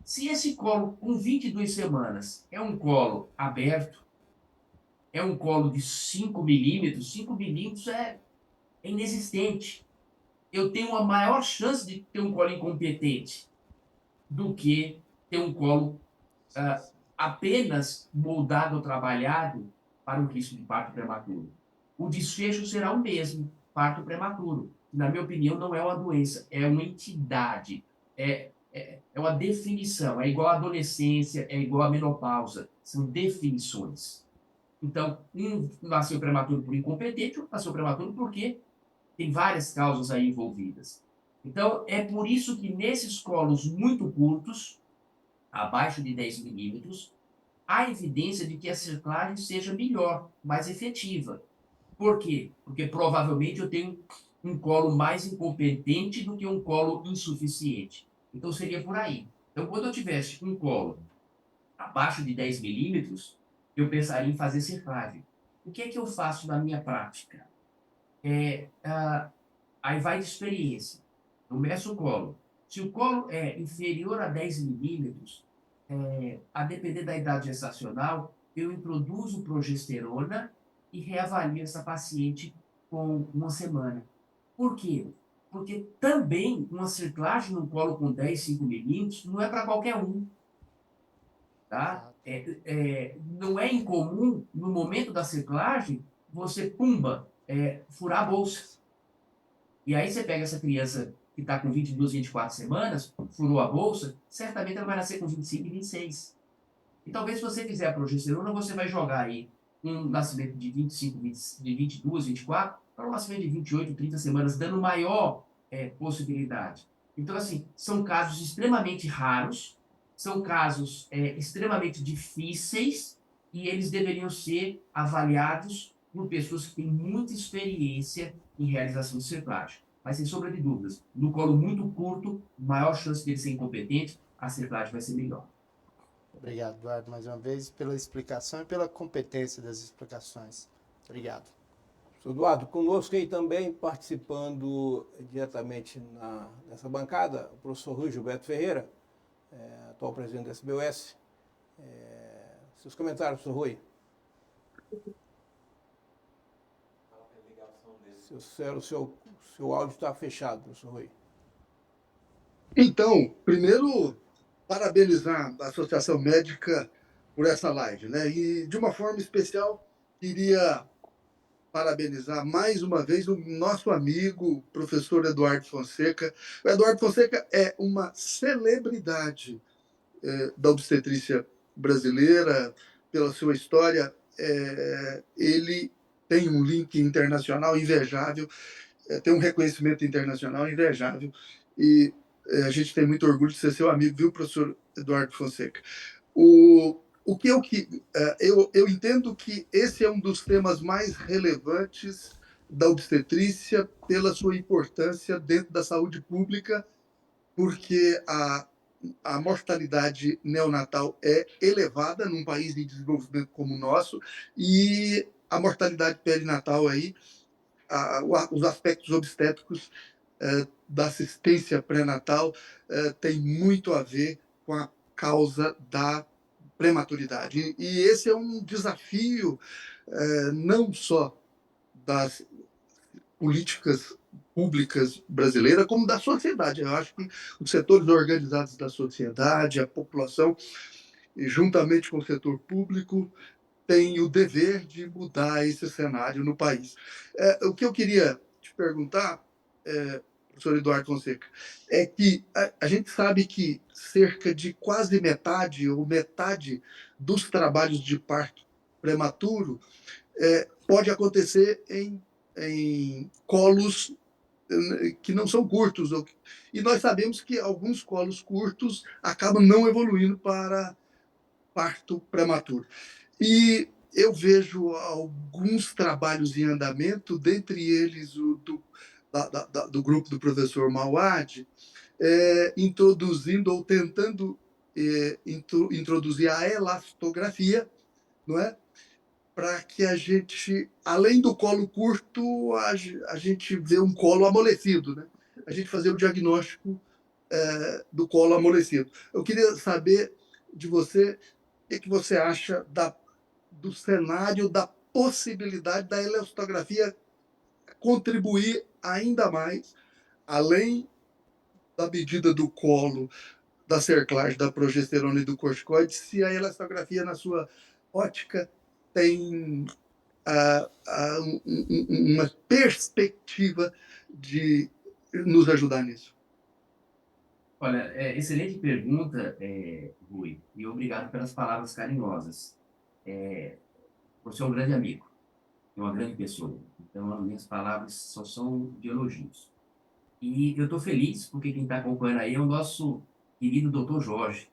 B: Se esse colo com 22 semanas é um colo aberto, é um colo de 5 milímetros, 5 milímetros é inexistente. Eu tenho uma maior chance de ter um colo incompetente do que ter um colo apenas moldado ou trabalhado para um risco de parto prematuro. O desfecho será o mesmo, parto prematuro. Na minha opinião, não é uma doença, é uma entidade, é uma definição, é igual à adolescência, é igual à menopausa, são definições. Então, um nasceu prematuro por incompetente, outro nasceu prematuro porque tem várias causas aí envolvidas. Então, é por isso que nesses colos muito curtos, abaixo de 10 milímetros, há evidência de que a circlagem seja melhor, mais efetiva. Por quê? Porque provavelmente eu tenho um colo mais incompetente do que um colo insuficiente. Então seria por aí. Então, quando eu tivesse um colo abaixo de 10 milímetros, eu pensaria em fazer circlagem. O que é que eu faço na minha prática? Aí vai de experiência. Eu meço o colo. Se o colo é inferior a 10 milímetros, a depender da idade gestacional, eu introduzo progesterona e reavalio essa paciente com uma semana. Por quê? Porque também uma circlagem no colo com 10, 5 milímetros não é para qualquer um, tá?
C: Exato.
B: Não é incomum, no momento da circlagem, você, pumba, furar a bolsa. E aí você pega essa criança que está com 22, 24 semanas, furou a bolsa, certamente ela vai nascer com 25 e 26. E talvez se você fizer a progesterona, você vai jogar aí um nascimento de 25, 20, de 22, 24, para um nascimento de 28, 30 semanas, dando maior possibilidade. Então, assim, são casos extremamente raros, são casos extremamente difíceis, e eles deveriam ser avaliados por pessoas que têm muita experiência em realização de circlagem. Mas, sem sombra de dúvidas, no colo muito curto, maior chance de ele ser incompetente, a circlagem vai ser melhor.
C: Obrigado, Eduardo, mais uma vez, pela explicação e pela competência das explicações. Obrigado.
A: Sr. Eduardo, conosco aí também, participando diretamente nessa bancada, o professor Rui Gilberto Ferreira, atual presidente da SBUS. Seus comentários, professor Rui. Seu áudio está fechado, professor Rui.
D: Então, primeiro, parabenizar a Associação Médica por essa live, né? E, de uma forma especial, queria parabenizar mais uma vez o nosso amigo, professor Eduardo Fonseca. O Eduardo Fonseca é uma celebridade da obstetrícia brasileira, pela sua história. Ele tem um link internacional invejável tem um reconhecimento internacional invejável e a gente tem muito orgulho de ser seu amigo, viu, professor Eduardo Fonseca? O que eu entendo que esse é um dos temas mais relevantes da obstetrícia pela sua importância dentro da saúde pública, porque a mortalidade neonatal é elevada num país em desenvolvimento como o nosso, e a mortalidade perinatal aí, os aspectos obstétricos da assistência pré-natal tem muito a ver com a causa da prematuridade. E esse é um desafio não só das políticas públicas brasileiras, como da sociedade. Eu acho que os setores organizados da sociedade, a população, e juntamente com o setor público, tem o dever de mudar esse cenário no país. O que eu queria te perguntar, professor Eduardo Fonseca, é que a gente sabe que cerca de quase metade ou metade dos trabalhos de parto prematuro pode acontecer em colos que não são curtos. E nós sabemos que alguns colos curtos acabam não evoluindo para parto prematuro. E eu vejo alguns trabalhos em andamento, dentre eles o do grupo do professor Mauad, introduzindo ou tentando introduzir a elastografia, não é? Para que a gente, além do colo curto, a gente vê um colo amolecido, né? A gente fazer o diagnóstico do colo amolecido. Eu queria saber de você o que você acha do cenário, da possibilidade da elastografia contribuir ainda mais, além da medida do colo, da cerclagem, da progesterona e do corticoide, se a elastografia, na sua ótica, tem uma perspectiva de nos ajudar nisso.
B: Olha, excelente pergunta, Rui, e obrigado pelas palavras carinhosas. Você é um grande amigo, é uma grande pessoa, então as minhas palavras só são de elogios. E eu estou feliz porque quem está acompanhando aí é o nosso querido doutor Jorge,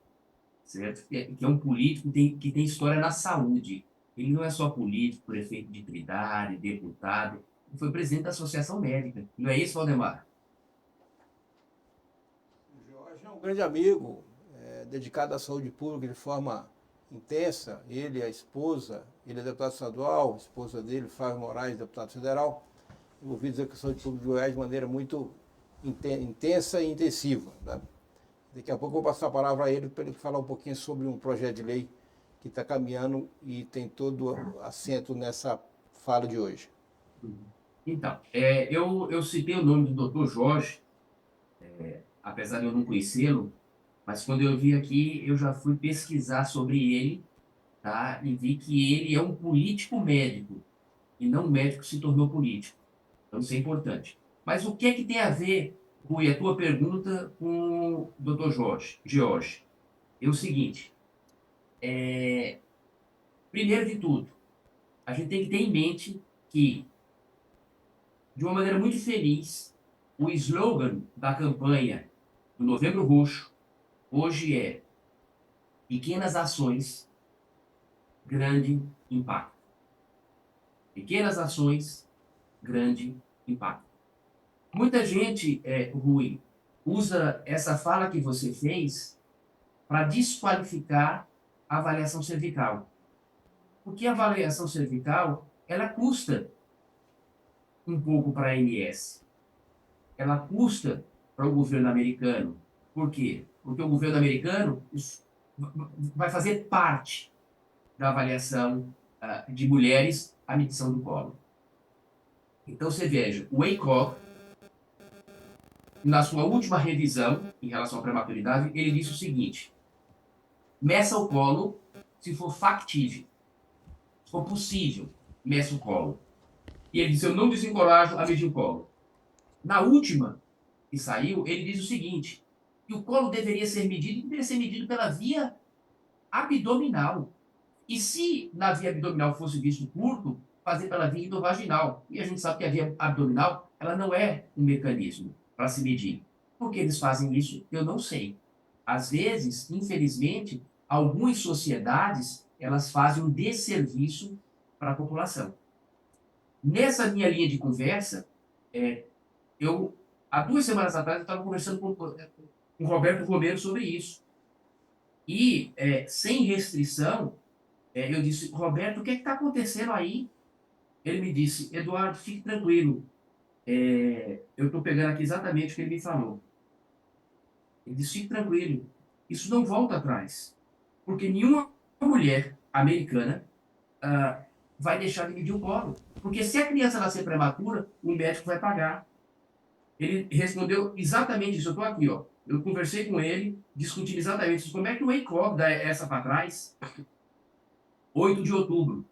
B: certo? Que é um político que tem história na saúde. Ele não é só político, prefeito de Trindade, deputado, ele foi presidente da Associação Médica. Não é isso, Valdemar?
A: O Jorge é um grande amigo, dedicado à saúde pública de forma intensa. Ele, a esposa, ele é deputado estadual, a esposa dele, Flávio Moraes, deputado federal, envolvidos com a saúde pública de Goiás de maneira muito intensa e intensiva. Né? Daqui a pouco eu vou passar a palavra a ele para ele falar um pouquinho sobre um projeto de lei que está caminhando e tem todo assento nessa fala de hoje.
B: Então, eu citei o nome do doutor Jorge, apesar de eu não conhecê-lo, mas quando eu vi aqui, eu já fui pesquisar sobre ele, tá? E vi que ele é um político médico, e não um médico que se tornou político. Então, isso é importante. Mas o que é que tem a ver, Rui, a tua pergunta com o doutor Jorge? É o seguinte, primeiro de tudo, a gente tem que ter em mente que, de uma maneira muito feliz, o slogan da campanha do Novembro Roxo hoje é pequenas ações, grande impacto. Pequenas ações, grande impacto. Muita gente, Rui, usa essa fala que você fez para desqualificar a avaliação cervical. Porque a avaliação cervical, ela custa um pouco para a ANS. Ela custa para o governo americano. Por quê? Porque o governo americano vai fazer parte da avaliação de mulheres à medição do colo. Então, você veja, o ACOG, na sua última revisão em relação à prematuridade, ele disse o seguinte: meça o colo se for factível, se for possível, meça o colo. E ele disse: eu não desencorajo a medir o colo. Na última que saiu, ele diz o seguinte: que o colo deveria ser medido pela via abdominal. E se na via abdominal fosse visto curto, fazer pela via endovaginal. E a gente sabe que a via abdominal, ela não é um mecanismo para se medir. Por que eles fazem isso? Eu não sei. Às vezes, infelizmente, algumas sociedades, elas fazem um desserviço para a população. Nessa minha linha de conversa, é, eu, há 2 semanas atrás, eu estava conversando com o Roberto Romero sobre isso. E, sem restrição, eu disse, Roberto, o que está acontecendo aí? Ele me disse, Eduardo, fique tranquilo. Eu estou pegando aqui exatamente o que ele me falou. Ele disse, fique tranquilo. Isso não volta atrás. Porque nenhuma mulher americana vai deixar de medir o colo. Porque se a criança nascer prematura, o médico vai pagar. Ele respondeu exatamente isso. Eu estou aqui, ó. Eu conversei com ele, discutindo exatamente isso. Como é que o EICOG dá essa para trás? 8 de outubro.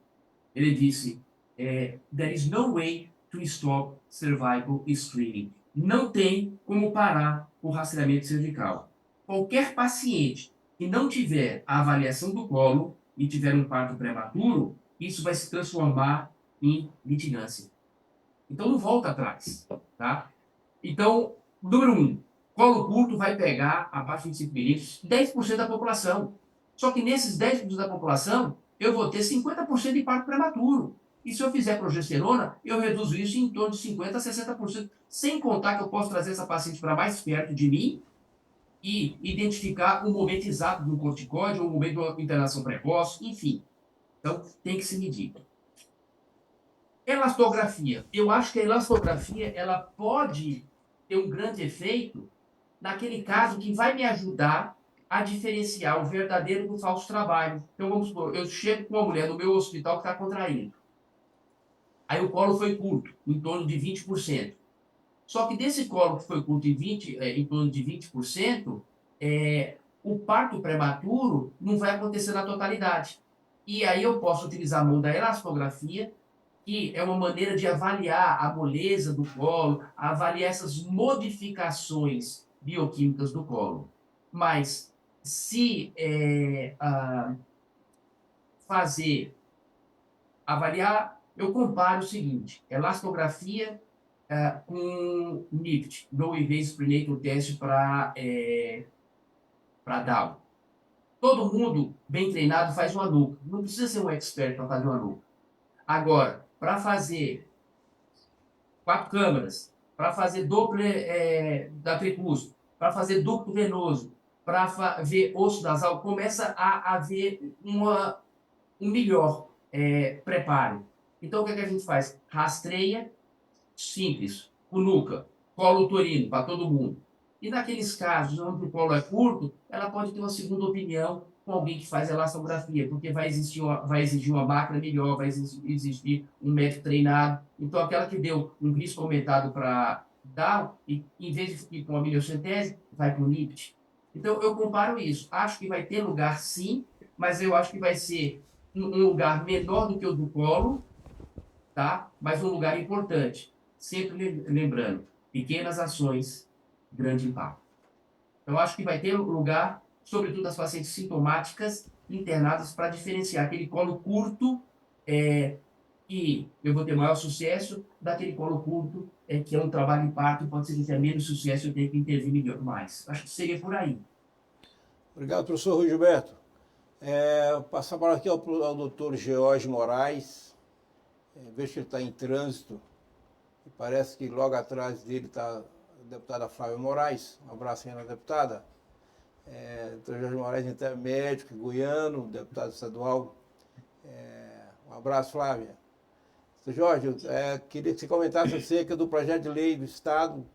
B: Ele disse, there is no way to stop cervical screening. Não tem como parar o rastreamento cervical. Qualquer paciente que não tiver a avaliação do colo e tiver um parto prematuro, isso vai se transformar em litigância. Então não volta atrás, tá? Então, número 1, colo curto vai pegar, abaixo de 25 milímetros, 10% da população. Só que nesses 10% da população, eu vou ter 50% de parto prematuro. E se eu fizer progesterona, eu reduzo isso em torno de 50% a 60%. Sem contar que eu posso trazer essa paciente para mais perto de mim e identificar o momento exato do corticóide ou o momento da internação precoce, enfim. Então, tem que se medir. Elastografia. Eu acho que a elastografia ela pode ter um grande efeito naquele caso que vai me ajudar a diferenciar o verdadeiro do falso trabalho. Então, vamos supor, eu chego com uma mulher no meu hospital que está contraindo. Aí o colo foi curto, em torno de 20%. Só que desse colo que foi curto em torno de 20%, o parto prematuro não vai acontecer na totalidade. E aí eu posso utilizar a mão da elastografia, que é uma maneira de avaliar a moleza do colo, avaliar essas modificações bioquímicas do colo. Mas se fazer, avaliar, eu comparo o seguinte, elastografia com NIPT, No Invasive Prenatal Test para Down. Todo mundo bem treinado faz uma nuca. Não precisa ser um expert para fazer uma nuca. Agora, para fazer 4 câmaras, para fazer Doppler da tricúspide, para fazer ducto venoso, para ver osso nasal, começa a haver um melhor preparo. Então, o que a gente faz? Rastreia, simples, com nuca, colo uterino para todo mundo. E naqueles casos onde o colo é curto, ela pode ter uma segunda opinião com alguém que faz elastografia, porque vai exigir uma máquina melhor, vai exigir um médico treinado. Então, aquela que deu um risco aumentado para Down, e em vez de ir com a miliocentese, vai para o NIPT. Então, eu comparo isso. Acho que vai ter lugar, sim, mas eu acho que vai ser um lugar menor do que o do colo, tá? Mas um lugar importante. Sempre lembrando, pequenas ações, grande impacto. Eu acho que vai ter lugar, sobretudo as pacientes sintomáticas internadas, para diferenciar aquele colo curto e eu vou ter maior sucesso daquele colo curto que é um trabalho de parto e pode ser que tenha menos sucesso e eu tenho que intervir melhor mais. Acho que seria por aí.
A: Obrigado, professor Rui Gilberto. Passar para aqui ao doutor George Moraes. Vejo que ele está em trânsito. E parece que logo atrás dele está a deputada Flávia Moraes. Um abraço aí na deputada. Doutor Jorge Moraes, então, é médico, goiano, deputado estadual. Um abraço, Flávia. Doutor Jorge, queria que você comentasse acerca do projeto de lei do Estado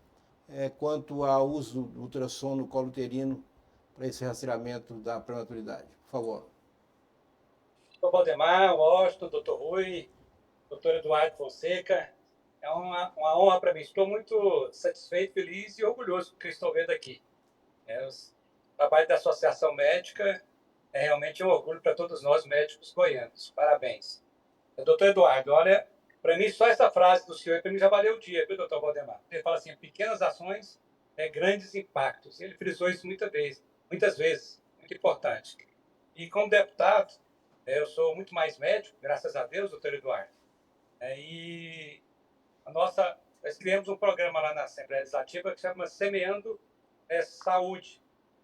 A: quanto ao uso do ultrassom no colo uterino para esse rastreamento da prematuridade. Por favor.
E: Doutor Valdemar, Washington, doutor Rui, doutor Eduardo Fonseca, é uma honra para mim. Estou muito satisfeito, feliz e orgulhoso do que estou vendo aqui. O trabalho da Associação Médica é realmente um orgulho para todos nós médicos goianos. Parabéns. Doutor Eduardo, olha, para mim só essa frase do senhor para mim já valeu o dia, viu, doutor Valdemar? Ele fala assim, pequenas ações, grandes impactos. Ele frisou isso muitas vezes, muito importante. E como deputado, eu sou muito mais médico, graças a Deus, doutor Eduardo. E nós criamos um programa lá na Assembleia Legislativa que se chama Semeando Saúde,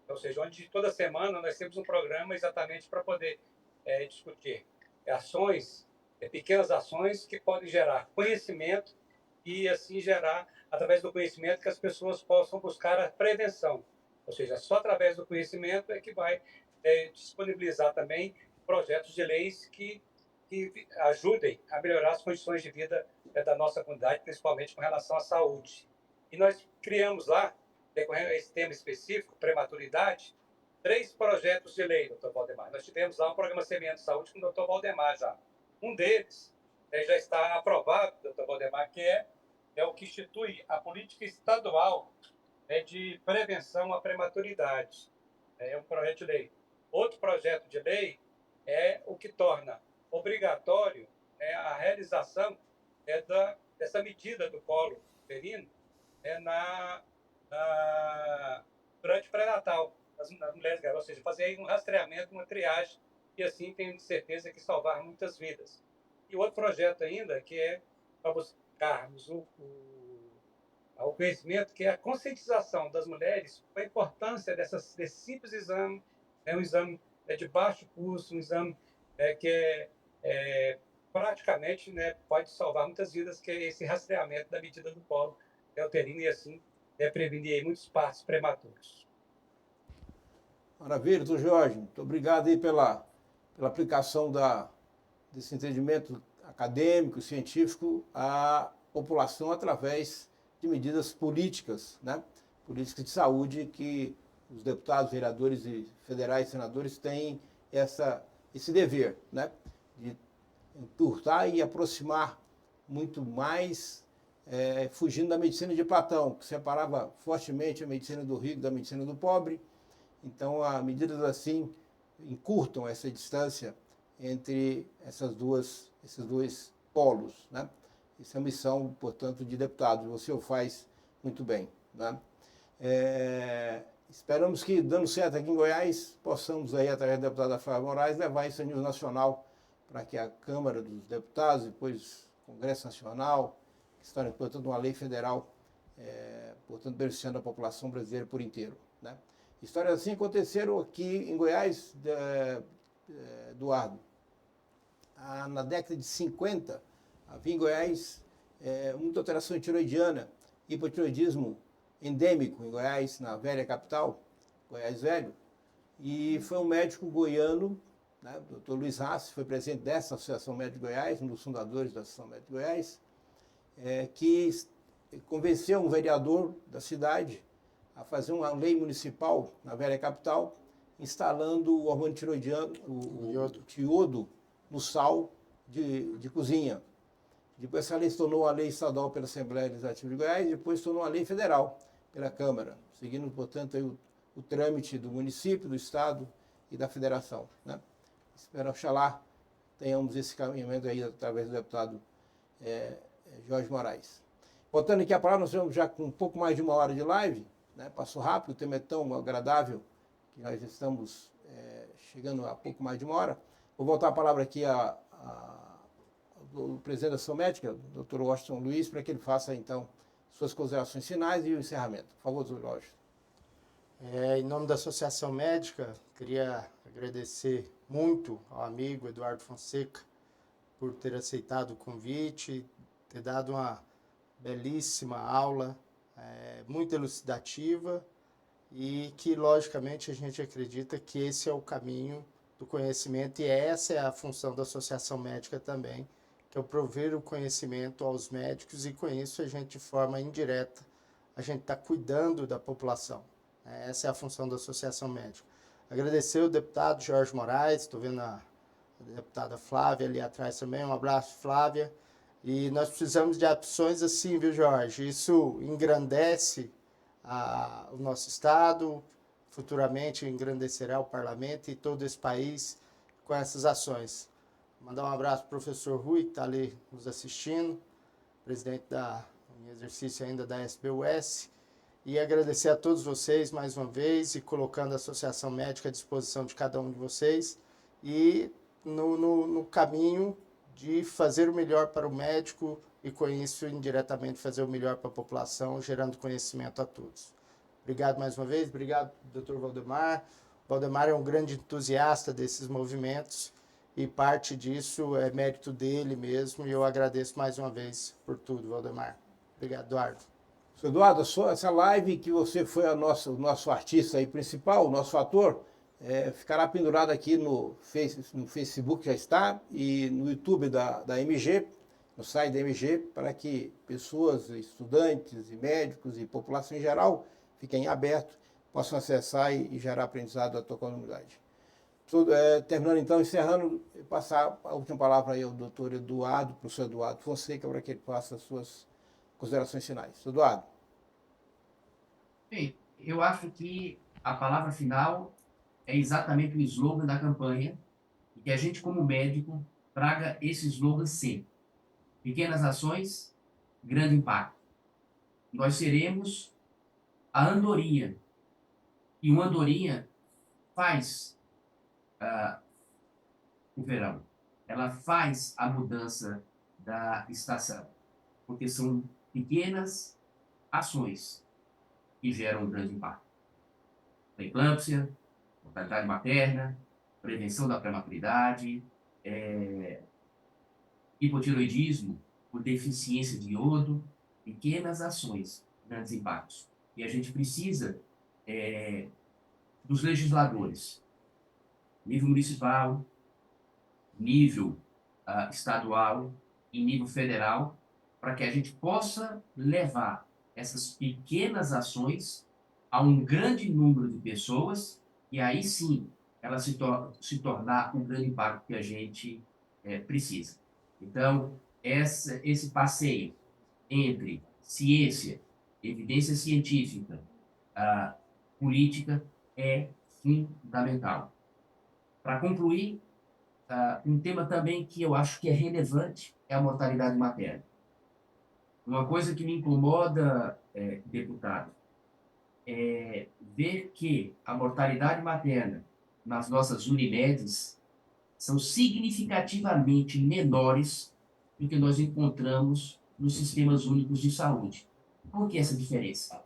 E: ou seja, onde toda semana nós temos um programa exatamente para poder discutir ações, pequenas ações que podem gerar conhecimento e assim gerar, através do conhecimento, que as pessoas possam buscar a prevenção. Ou seja, só através do conhecimento é que vai disponibilizar também projetos de leis que ajudem a melhorar as condições de vida da nossa comunidade, principalmente com relação à saúde. E nós criamos lá, decorrendo a esse tema específico, prematuridade, 3 projetos de lei, doutor Valdemar. Nós tivemos lá um programa Semeando Saúde com o doutor Valdemar já. Um deles já está aprovado, doutor Valdemar, que é o que institui a política estadual de prevenção à prematuridade. É um projeto de lei. Outro projeto de lei é o que torna obrigatório a realização dessa medida do colo uterino durante o pré-natal das mulheres grávidas, ou seja, fazer aí um rastreamento, uma triagem, e assim tenho certeza que salvar muitas vidas. E outro projeto ainda, que é para buscarmos o conhecimento, que é a conscientização das mulheres com a importância desse simples exame, um exame de baixo custo, um exame que praticamente pode salvar muitas vidas, que é esse rastreamento da medida do colo uterino e assim prevenir muitos partos prematuros.
A: Maravilha, doutor Jorge. Muito obrigado aí pela aplicação desse entendimento acadêmico, científico à população através de medidas políticas, né? Políticas de saúde que os deputados, vereadores e federais, senadores têm esse dever, né? De encurtar e aproximar muito mais, fugindo da medicina de Platão, que separava fortemente a medicina do rico da medicina do pobre. Então, a medidas assim encurtam essa distância entre esses dois polos, né? Isso é a missão, portanto, de deputado. Você o faz muito bem, né? Esperamos que, dando certo aqui em Goiás, possamos aí, através da deputada Flávia Moraes, levar isso a nível nacional para que a Câmara dos Deputados, depois o Congresso Nacional, que se torne, portanto, uma lei federal, portanto, beneficiando a população brasileira por inteiro, né? Histórias assim aconteceram aqui em Goiás, Eduardo. Na década de 50, havia em Goiás muita alteração tiroidiana, hipotiroidismo endêmico em Goiás, na velha capital, Goiás Velho. E foi um médico goiano, né, o Dr. Luiz Rassi, foi presidente dessa Associação Médica de Goiás, um dos fundadores da Associação Médica de Goiás, que convenceu um vereador da cidade a fazer uma lei municipal na velha capital, instalando o hormônio tiroidiano, o tiodo, no sal de cozinha. Depois essa lei se tornou a lei estadual pela Assembleia Legislativa de Goiás, e depois se tornou a lei federal pela Câmara, seguindo, portanto, aí o trâmite do município, do estado e da federação, né? Espero, oxalá, tenhamos esse caminhamento aí através do deputado Jorge Moraes. Voltando aqui a palavra, nós estamos já com um pouco mais de 1 hora de live, né? Passou rápido, o tema é tão agradável que nós estamos chegando a pouco mais de 1 hora. Vou voltar a palavra aqui ao presidente da Associação Médica, Dr. Washington Luiz, para que ele faça, então, suas considerações finais e o encerramento. Por favor, Dr. Washington.
C: Em nome da Associação Médica, queria agradecer muito ao amigo Eduardo Fonseca por ter aceitado o convite, ter dado uma belíssima aula, muito elucidativa, e que, logicamente, a gente acredita que esse é o caminho do conhecimento, e essa é a função da Associação Médica também, que é prover o conhecimento aos médicos, e com isso a gente, de forma indireta, a gente está cuidando da população. Essa é a função da Associação Médica. Agradecer o deputado Jorge Moraes, estou vendo a deputada Flávia ali atrás também, um abraço, Flávia. E nós precisamos de ações assim, viu, Jorge? Isso engrandece o nosso Estado, futuramente engrandecerá o Parlamento e todo esse país com essas ações. Mandar um abraço para o professor Rui, que está ali nos assistindo, presidente em exercício ainda da SBUS, e agradecer a todos vocês mais uma vez, e colocando a Associação Médica à disposição de cada um de vocês, e no caminho de fazer o melhor para o médico e, com isso, indiretamente fazer o melhor para a população, gerando conhecimento a todos. Obrigado mais uma vez, obrigado, Dr. Valdemar. Valdemar é um grande entusiasta desses movimentos e parte disso é mérito dele mesmo, e eu agradeço mais uma vez por tudo, Valdemar. Obrigado, Eduardo.
A: Seu Eduardo, essa live que você foi o nosso artista aí principal, o nosso ator, ficará pendurada aqui no Facebook, já está, e no YouTube da MG, no site da MG, para que pessoas, estudantes e médicos e população em geral fiquem abertos, possam acessar e gerar aprendizado à tua comunidade. Terminando então, encerrando, passar a última palavra aí ao doutor Eduardo, professor Eduardo Fonseca, para que ele faça as suas considerações finais. Eduardo.
B: Bem, eu acho que a palavra final é exatamente o slogan da campanha, e que a gente, como médico, traga esse slogan sempre. Pequenas ações, grande impacto. Nós seremos a andorinha, e uma andorinha faz o verão. Ela faz a mudança da estação, porque são pequenas ações que geram um grande impacto. Eclâmpsia, mortalidade materna, prevenção da prematuridade, hipotiroidismo por deficiência de iodo, pequenas ações, grandes impactos. E a gente precisa dos legisladores, nível municipal, nível estadual e nível federal, para que a gente possa levar essas pequenas ações a um grande número de pessoas, e aí sim ela se tornar um grande impacto que a gente precisa. Então, esse passeio entre ciência, evidência científica, política é fundamental. Para concluir, um tema também que eu acho que é relevante é a mortalidade materna. Uma coisa que me incomoda, deputado, é ver que a mortalidade materna nas nossas Unimedes são significativamente menores do que nós encontramos nos sistemas únicos de saúde. Por que essa diferença?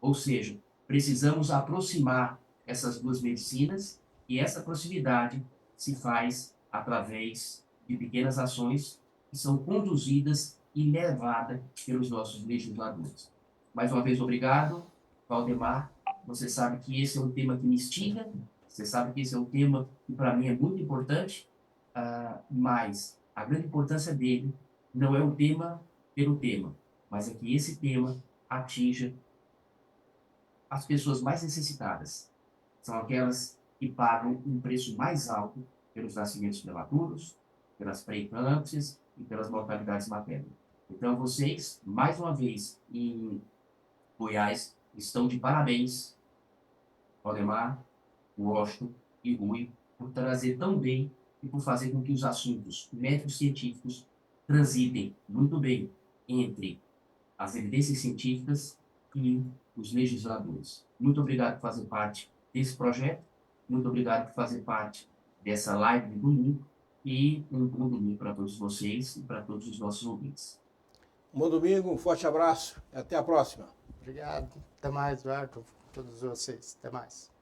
B: Ou seja, precisamos aproximar essas duas medicinas, e essa proximidade se faz através de pequenas ações que são conduzidas e levadas pelos nossos legisladores. Mais uma vez, obrigado, Valdemar. Você sabe que esse é um tema que me instiga, você sabe que esse é um tema que para mim é muito importante, mas a grande importância dele não é o tema pelo tema, mas é que esse tema atinja as pessoas mais necessitadas. São aquelas que pagam um preço mais alto pelos nascimentos prematuros, pelas pré-eclâmpsias e pelas mortalidades maternas. Então, vocês, mais uma vez, em Goiás, estão de parabéns, Valdemar, Washington e Rui, por trazer tão bem e por fazer com que os assuntos médicos científicos transitem muito bem entre as evidências científicas e os legisladores. Muito obrigado por fazer parte desse projeto, muito obrigado por fazer parte dessa live de domingo, e um bom domingo para todos vocês e para todos os nossos ouvintes.
A: Bom domingo, um forte abraço e até a próxima.
C: Obrigado. Até mais, Eduardo. Todos vocês. Até mais.